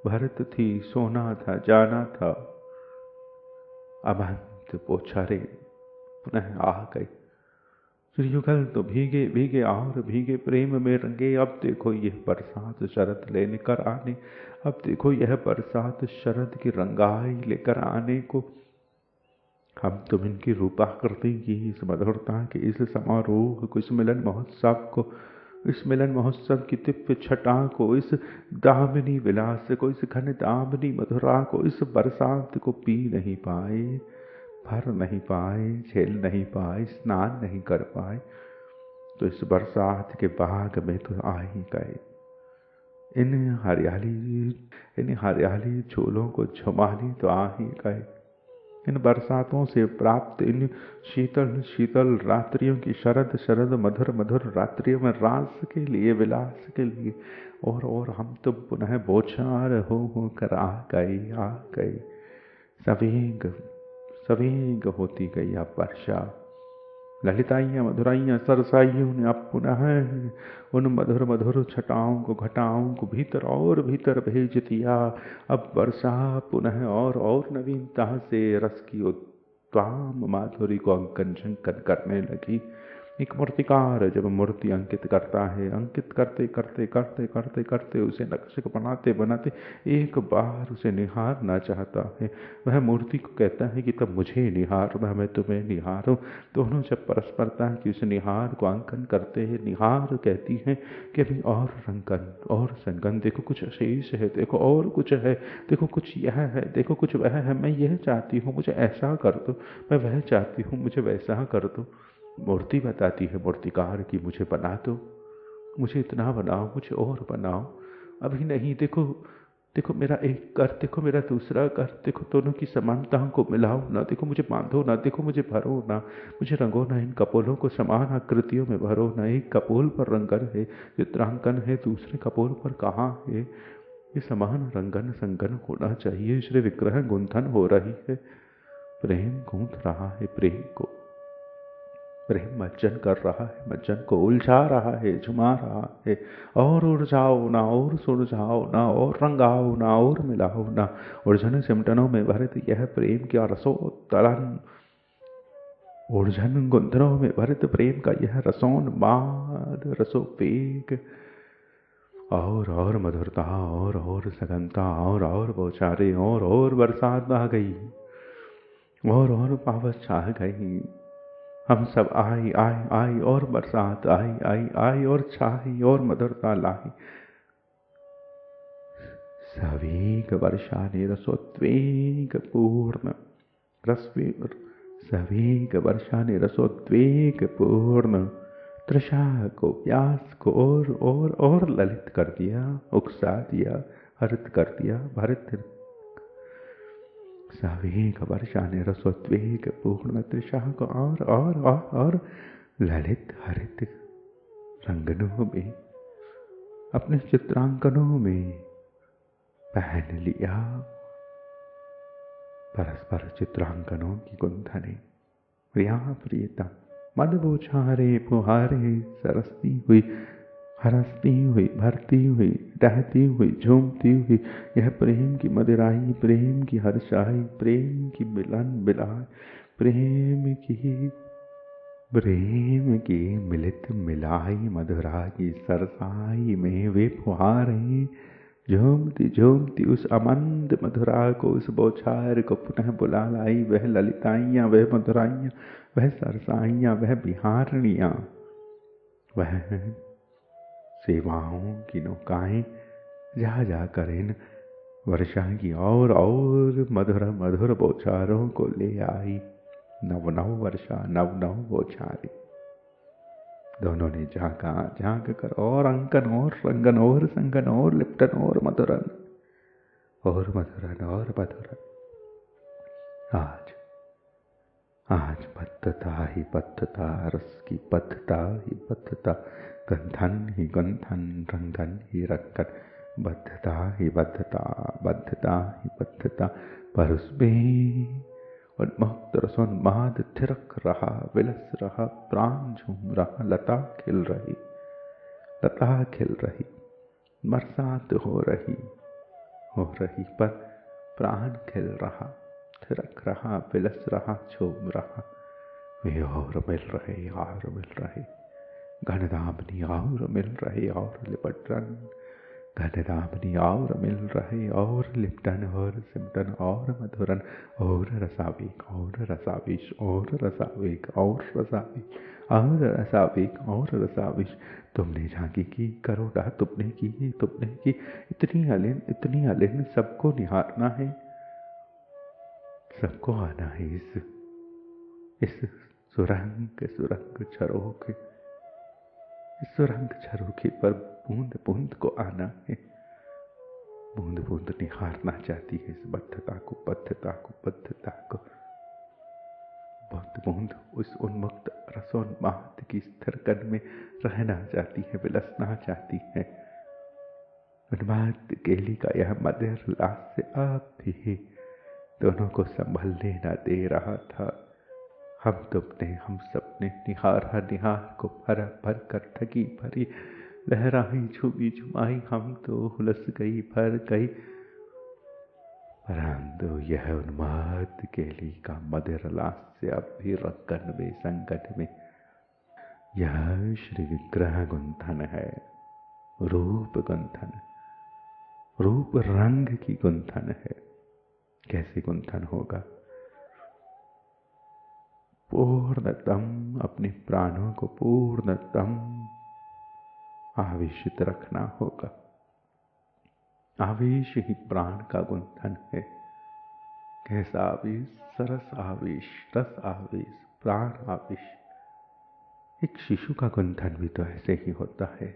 भरत थी सोना था जाना था अभंत बोछारे पुनः आ गई युगल तो भीगे भीगे और भीगे प्रेम में रंगे अब देखो यह बरसात शरद लेकर आने अब देखो यह बरसात शरद की रंगाई लेकर आने को हम तुम इनकी रूपाकृति की इस मधुरता के इस समारोह को इस मिलन महोत्सव को इस मिलन महोत्सव की दिव्य छटा को इस दामिनी विलास को इस घन दामिनी मधुरा को इस बरसात को पी नहीं पाए भर नहीं पाए झेल नहीं पाए स्नान नहीं कर पाए तो इस बरसात के बाग में तो आ ही गए इन हरियाली झूलों को झुमाने तो आ ही गए इन बरसातों से प्राप्त इन शीतल शीतल रात्रियों की शरद शरद मधुर मधुर रात्रियों में रास के लिए विलास के लिए और हम तो पुनः बोछार हो कर आ गए सवेग होती गई अब वर्षा ललिताइयाँ मधुराइयाँ सरसाइयों ने अब पुनः उन मधुर मधुर छटाओं को घटाओं को भीतर और भीतर भेज दिया अब वर्षा पुनः और नवीनता से रस की उत्ताम माधुरी को अंकन झंकन करने लगी एक मूर्तिकार जब मूर्ति अंकित करता है अंकित करते करते करते करते करते उसे नक्शे को बनाते बनाते एक बार उसे निहारना चाहता है वह मूर्ति को कहता है कि तब मुझे निहारना मैं तुम्हें निहारूं दोनों जब परस्परता की उस निहार को अंकन करते हैं निहार कहती है कि अभी और रंगन और संगन देखो कुछ शेष है देखो और कुछ है देखो कुछ यह है देखो कुछ वह है मैं यह चाहती हूँ मुझे ऐसा कर दो मैं वह चाहती हूँ मुझे वैसा कर दो मूर्ति बताती है मूर्तिकार की मुझे बना दो मुझे इतना बनाओ मुझे और बनाओ अभी नहीं देखो देखो मेरा एक कर देखो मेरा दूसरा कर देखो दोनों की समानताओं को मिलाओ ना देखो मुझे बांधो ना देखो मुझे भरो ना मुझे रंगो ना इन कपोलों को समान आकृतियों में भरो ना एक कपोल पर रंगन है चित्रांकन है दूसरे कपोल पर कहाँ है ये समान रंगन संगन होना चाहिए श्री विग्रह गुंथन हो रही है प्रेम गूंथ रहा है प्रेम को प्रेम मज्जन कर रहा है मज्जन को उलझा रहा है झुमा रहा है और उलझाओ ना और सुलझाओ ना और रंगाओ ना और मिलाओ ना उलझन सिमटनों में भरित यह प्रेम का रसोत्तलन उलझन गुंथनों में भरित प्रेम का यह रसोन्माद रसोपेग और मधुरता और सघनता और बौछारें और बरसात आ गई और पावस छा गई हम सब आई और बरसात आई और छाई और मधुरता लाई सवेग वर्षा ने रसोद्वेग पूर्ण सवेग वर्षा ने रसोद्वेग पूर्ण तृषा को प्यास को और ललित कर दिया उकसा दिया हरित कर दिया भरित सवेग वर्षा ने रसोद्वेग पूर्ण तृषा को और ललित हरित रंगनों में अपने चित्रांकनों में पहन लिया परस्पर चित्रांकनों की गुंथने प्रिया प्रियता मद बोछारे फुहारे सरसती हुई हरसती हुई, भरती हुई, टहती हुई, झूमती हुई, यह प्रेम की मदिराई, प्रेम की हर्षाई, प्रेम की मिलन मिलाई, प्रेम की मिलित मिलाई मधुराई सरसाई में वे फुहारें झूमती झूमती उस अमंद मधुरा को, उस बौछार को पुनः बुला लाई। वह ललिताइयाँ, वह मधुराइयाँ, वह सरसाइयाँ, वह बिहारणियाँ, वह सेवाओं की नौकाएं जा जाकर इन वर्षा की और मधुर मधुर बौछारों को ले आई। नव नव वर्षा, नव नव बौछारें। दोनों ने झांका, झांक कर और अंकन और रंगन और संगन और लिप्टन और मधुरन और मधुरन और मधुरन। आज बद्धता ही बद्धता, रस की बद्धता ही बद्धता, गंधन ही गंधन, रंगन ही रंगन, बद्धता ही बद्धता, बद्धता ही बद्धता। पर उसमें उन्मुक्त रसोन्माद थिरक रहा, विलस रहा, प्राण झूम रहा, लता खिल रही, बरसात हो रही पर प्राण खिल रहा, थिरक रहा, विलस रहा, झूम रहा। वे और मिल रहे, घनदामनी और मिल रहे और लिपटन, घनदामनी और मिल रहे और लिपटन और सिमटन और मधुरन और रसावेग और रसावेश और रसावेग और रसावेश और रसावेग और रसावेश। तुमने झांकी की करोड़ा, तुमने की इतनी अलिन सबको निहारना है, सबको आना है इस सुरंग झरोखे, इस सुरंग झरोखे पर बूंद बूंद को आना है। बूंद बूंद निहारना चाहती है इस बद्धता को, बूंद बूंद उस उन्मुक्त रसोन्माद की धड़कन में रहना चाहती है, विलसना चाहती है। उन्माद केली का यह मधुर लास्य आप भी दोनों को संभलने न दे रहा था। हम सबने निहार को भर भर कर ठगी भरी, लहराई झूमी झुमाई, हम तो हुलस गई भर गई। परंतु यह उन्माद केली का मधुर लास्य अब भी रंगन में संकट में। यह श्री विग्रह गुंथन है, रूप गुंथन, रूप रंग की गुंथन है। कैसे गुंथन होगा? पूर्णतम अपने प्राणों को पूर्णतम आवेशित रखना होगा। आवेश ही प्राण का गुंथन है। कैसा आवेश? सरस आवेश, रस आवेश, प्राण आवेश। एक शिशु का गुंथन भी तो ऐसे ही होता है।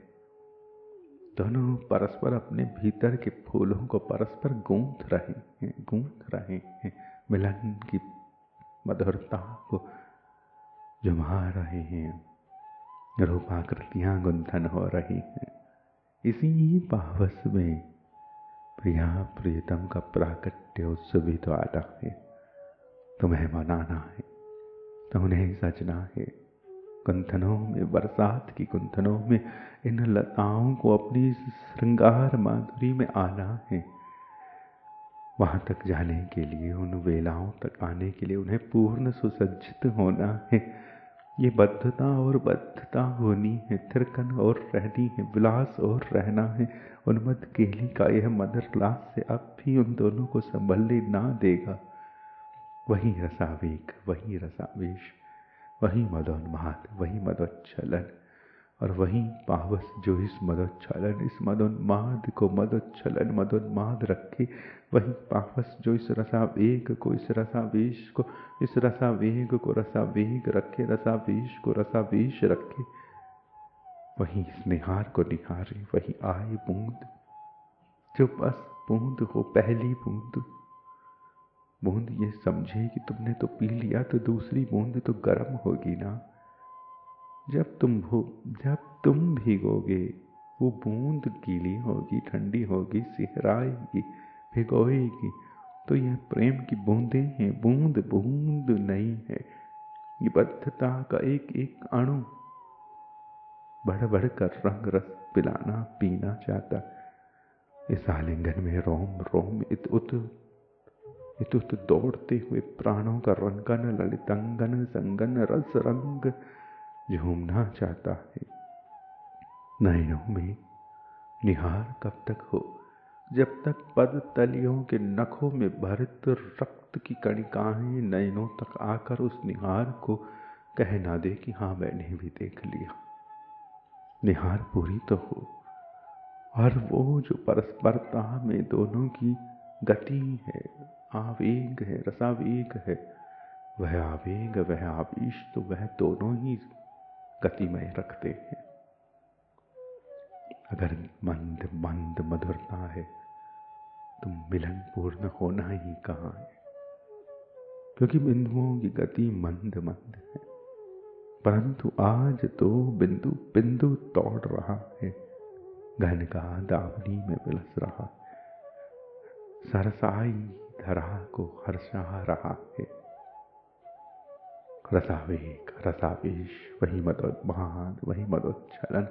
दोनों परस्पर अपने भीतर के फूलों को परस्पर गूंथ रहे हैं, मिलन की मधुरता को जुमा रहे हैं, रूपाकृतियां गुंथन हो रही हैं। इसी पावस में प्रिया प्रियतम का प्राकट्य उत्सव भी तो आता है। तुम्हें मनाना है, तुम्हें सजना है। गुंथनों में, बरसात की गुंथनों में इन लताओं को अपनी श्रृंगार माधुरी में आना है। वहां तक जाने के लिए, उन वेलाओं तक आने के लिए उन्हें पूर्ण सुसज्जित होना है। ये बद्धता होनी है, थिरकन और रहनी है, विलास और रहना है। उन्मत्त केली का यह मधुर लास से अब भी उन दोनों को संभलने ना देगा। वही रसावेग, वही रसावेश, वही मदोन्माद, वही मदोच्छलन और वही पावस जो इस मदोच्छलन, इस मदोन्माद को मदोच्छलन मदोन्माद रखे। वही पावस जो इस रसावेग को, इस रसावेश को, इस रसावेग को रसावेग रखे, रसावेश को रसावेश रखे। वही इस निहार को निहारे। वही आए बूंद जो बस बूंद हो, पहली बूंद। बूंद ये समझे कि तुमने तो पी लिया तो दूसरी बूंद तो गर्म होगी ना। जब तुम भीगोगे वो बूंद गीली होगी, ठंडी होगी, सिहराएगी, भिगोएगी। तो यह प्रेम की बूंदें हैं, बूंद बूंद नहीं है। ये बद्धता का एक एक अणु बढ़ बढ़ कर रंग रस पिलाना पीना चाहता। इस आलिंगन में रोम रोम इत उत दौड़ते हुए प्राणों का रंगन ललितंगन संगन रस रंग झूमना चाहता है। नैनों में निहार कब तक हो, जब तक पद तलियों के नखों में भरित रक्त की कणिकाएं नैनों तक आकर उस निहार को कह ना दे कि हाँ मैंने भी देख लिया। निहार पूरी तो हो, और वो जो परस्परता में दोनों की गति है, आवेग है, रसावेग है, वह आवेग वह आवेश तो वह दोनों ही गतिमय रखते हैं। अगर मंद मंद मधुरता है तो मिलन पूर्ण होना ही कहाँ है, क्योंकि बिंदुओं की गति मंद मंद है। परंतु आज तो बिंदु बिंदु दौड़ रहा है, घन का दावनी में विलस रहा, सरसाई धरा को हर्षा रहा है। रसावेग रसावेश वही मदोन्माद वही मदोच्छलन,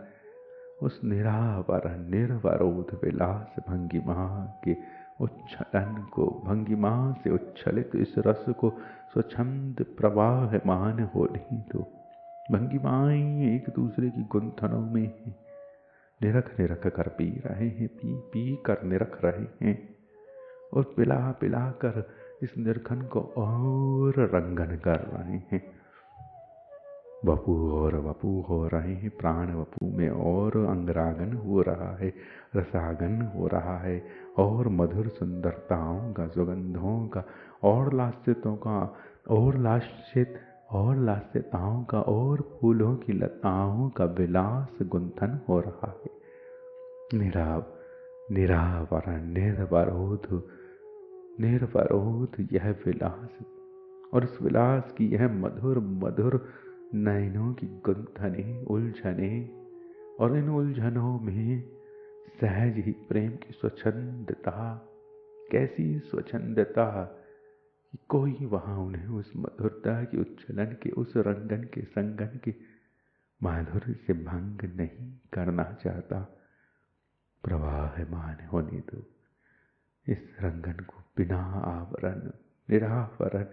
उस निरावरण निर्वरोध विलास भंगिमा के उच्छलन को, भंगिमा से उच्छलित इस रस को स्वच्छंद प्रवाहमान होने दो। भंगिमाएं एक दूसरे की गुंथनों में हैं, निरख निरख कर पी रहे हैं, पी पी कर निरख रहे हैं, और पिला पिला कर इस निरखन को और रंगन कर रहे हैं। वपु और वपु हो रहे हैं, प्राण वपु में और अंगरागन हो रहा है, रसागन हो रहा है, और मधुर सुंदरताओं का, सुगंधों का, और लास्यतों का, और लास्यताओं का, और फूलों की लताओं का विलास गुंथन हो रहा है। निरावरण निर्वरोध यह विलास, और इस विलास की यह मधुर मधुर नयनों की गुंथने उलझने, और इन उलझनों में सहज ही प्रेम की स्वच्छंदता, कैसी स्वच्छंदता कि कोई वहां उन्हें उस मधुरता की उच्छलन के, उस रंगन के संगन के माधुर्य से भंग नहीं करना चाहता। प्रवाहमान होने दो इस रंगन को, बिना आवरण निरावरण,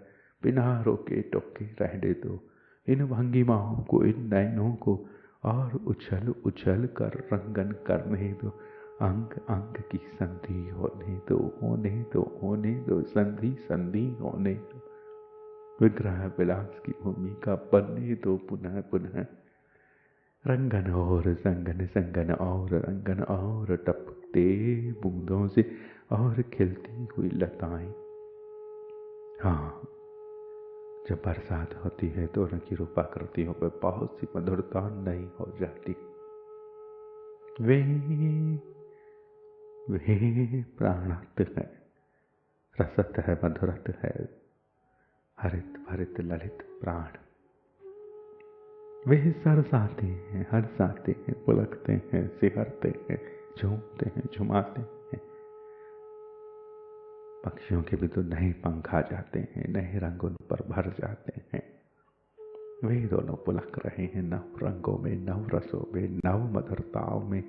बिना रोके टोके रहने दो। इन भंगिमाओं को, इन नयनों को और उछल उछल कर रंगन करने दो। अंग अंग की संधि होने दो, होने दो, होने दो, संधि संधि होने दो। विग्रह विलास की भूमिका बनने दो पुनः पुनः। रंगन और संगन, संगन और रंगन, और टपकते बूंदों से और खिलती हुई लताएं। हाँ, जब बरसात होती है तो उनकी रूपाकृतियों पर बहुत सी मधुरता नई हो जाती। वे प्राणत है, रसत है, मधुरत है, हरित भरित ललित प्राण। वे सरसाते हैं, हर्षाते हैं, पुलकते हैं, सिहरते हैं, झूमते हैं, झुमाते हैं। पक्षियों के भी तो नए पंख आ जाते हैं, नए रंग उन पर भर जाते हैं। वे दोनों पुलक रहे हैं नव रंगों में, नव रसों में, नव मधुरताओं में।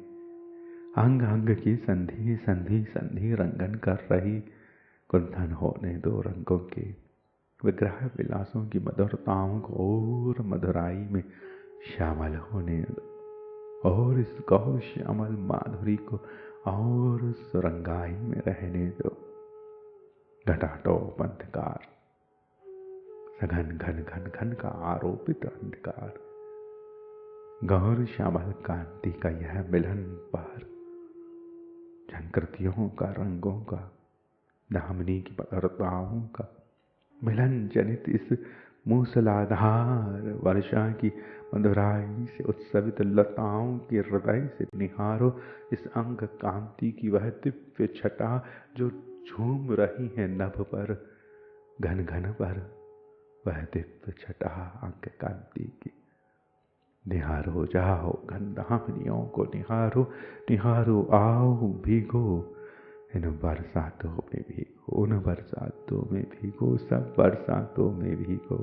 अंग अंग की संधि संधि संधि रंगन कर रही, गुंथन होने दो रंगों के। विग्रह विलासों की मधुरताओं को और मधुराई में शामिल होने दो, और इस गौ श्यामल माधुरी को और उस रंगाई में रहने दो। घटाटोप अंधकार, सघन घन घन घन का आरोपित अंधकार, गौर श्यामल कांति का यह मिलन पार, झंकृतियों का, रंगों का, दामिनी की मधुरताओं का मिलन जनित इस मूसलाधार वर्षा की मधुराई से उत्सवित लताओं के हृदय से निहारो इस अंग कांति की वह दिव्य छटा जो झूम रही है नभ पर, घन घन पर, वह दिव्य छटा अंग कांति की। निहारो जाओ गंधावनियों को, निहारो निहारो आओ भीगो इन बरसातों में भीगो, उन बरसातों में भीगो, सब बरसातों में भीगो।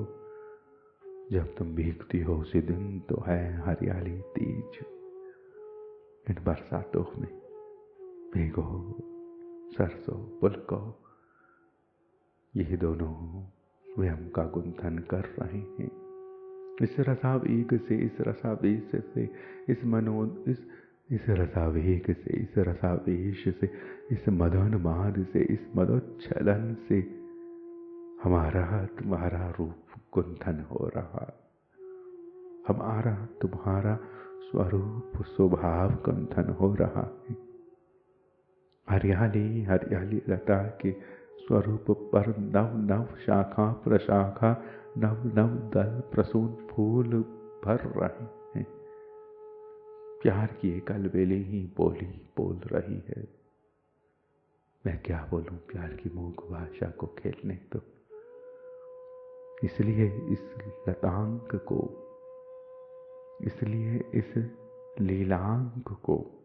जब तुम भीगती हो उसी दिन तो है हरियाली तीज। इन बरसातों में भीगो सरसों पुलको, ये दोनों स्वयं का गुंथन कर रहे हैं। इस रसावेग से, इस रसावेश से, इस रसावेग से, इस रसावेश से, इस मदोन्माद से, इस मदोच्छलन से हमारा तुम्हारा रूप गुंथन हो रहा, हमारा तुम्हारा स्वरूप स्वभाव गुंथन हो रहा है। हरियाली हरियाली लता के स्वरूप पर नव नव शाखा प्रशाखा, नव नव दल प्रसून फूल भर रहे हैं। प्यार की एक अलबेली ही बोली बोल रही है। मैं क्या बोलूं प्यार की मूक भाषा को खेलने तो। इसलिए इस लतांग को, इसलिए इस लीलांग को,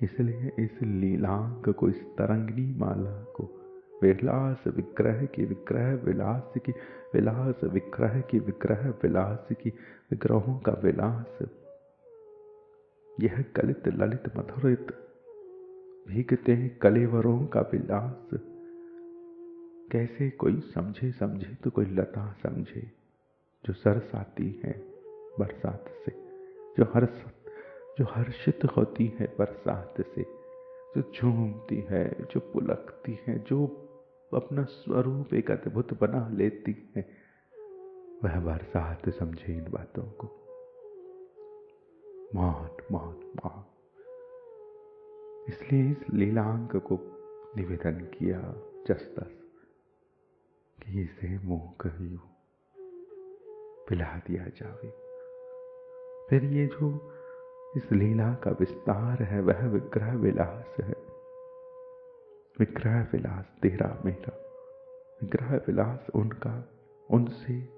इसलिए इस लीलांग को, इस तरंगिनी माला को, विलास विग्रह की विग्रह विलास की, विलास विग्रह की विग्रह विलास की, विग्रहों का विलास, यह कलित ललित मधुरित भीगते कलेवरों का विलास। कैसे कोई समझे समझे तो कोई लता समझे जो सरसाती है बरसात से, जो हर्षित होती है बरसात से, जो झूमती है, जो पुलकती है, जो अपना स्वरूप एक अद्भुत बना लेती है, वह बरसात समझे इन बातों को। मौन मौन मौन। इसलिए इस लीलांक को निवेदन किया जस-तस कि इसे मुंह कभी पिला दिया जावे। फिर ये जो इस लीला का विस्तार है वह विग्रह विलास है। विग्रह विलास तेरा मेरा, विग्रह विलास उनका, उनसे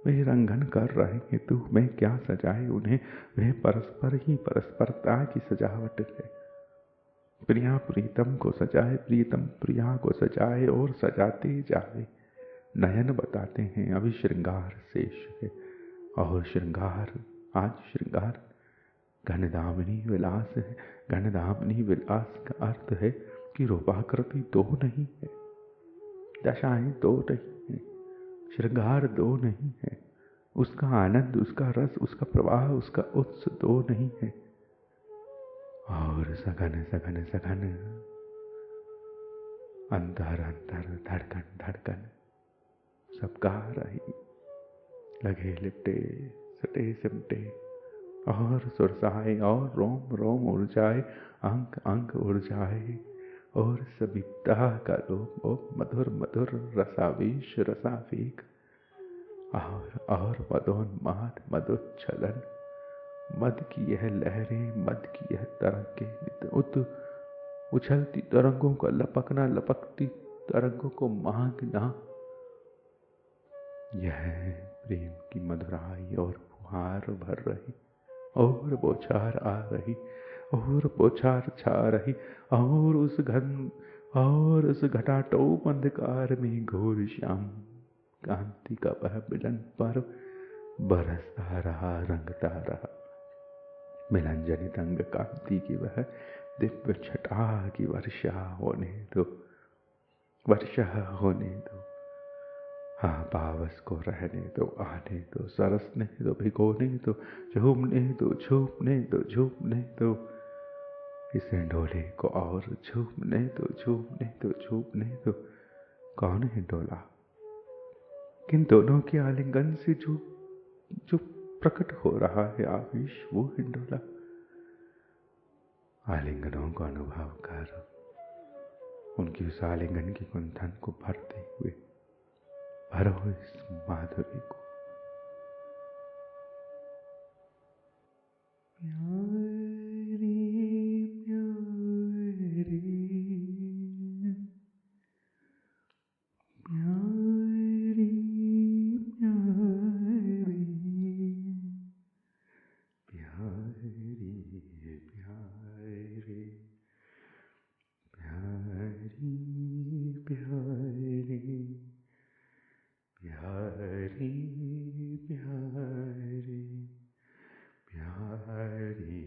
वे रंगन कर रहे हैं। तू मैं क्या सजाए उन्हें, वह परस्पर ही परस्परता की सजावट है। प्रिया प्रीतम को सजाए, प्रीतम प्रिया को सजाए और सजाते जावे। नयन बताते हैं अभी श्रृंगार शेष है, और श्रृंगार, आज श्रृंगार घनदामिनी विलास है। घनदामिनी विलास का अर्थ है कि रूपाकृति दो नहीं है, दशाएं दो नहीं है, श्रृंगार दो नहीं है, उसका आनंद, उसका रस, उसका प्रवाह, उसका उत्स दो नहीं है। और सघन सघन सघन अंतर अंतर धड़कन धड़कन सब गा रही, लगे लिपटे सटे सिमटे और सुरसाए, और रोम रोम उड़ जाए, अंक अंक उड़ जाए, और सविता का लोप ओ मधुर मधुर रसावेश रसावेग, और मदोन्माद मदोच्छलन, मद की यह लहरें, मद की यह तरंगें, उछलती तरंगों का लपकना, लपकती तरंगों को मांगना, यह प्रेम की मधुराई और फुहार भर रही, और बौछार आ रही, और बौछार छा रही, और उस घटाटोप अंधकार में घोर श्याम कांति का वह मिलन पर्व बरसता रहा, रंगता रहा। मिलन जनित अंग कांति की वह दिव्य छटा की वर्षा होने दो, वर्षा होने दो। हाँ, पावस को रहने दो, आने दो, सरसने दो, भिगोने दो, झूमने दो, झूमने दो, झूमने दो, इस डोले को और झूमने दो, झूमने दो, झूमने दो। कौन है डोला? किन दोनों के आलिंगन से जो प्रकट हो रहा है आवेश, वो है डोला। आलिंगनों को अनुभव कर उनकी उस आलिंगन की गुंथन को भरते हुए भरो इस माधुरी को। प्यारी प्यारी प्यारी प्यारी प्यारी प्यारी प्यारी प्यारी प्यारी प्यारी प्यारी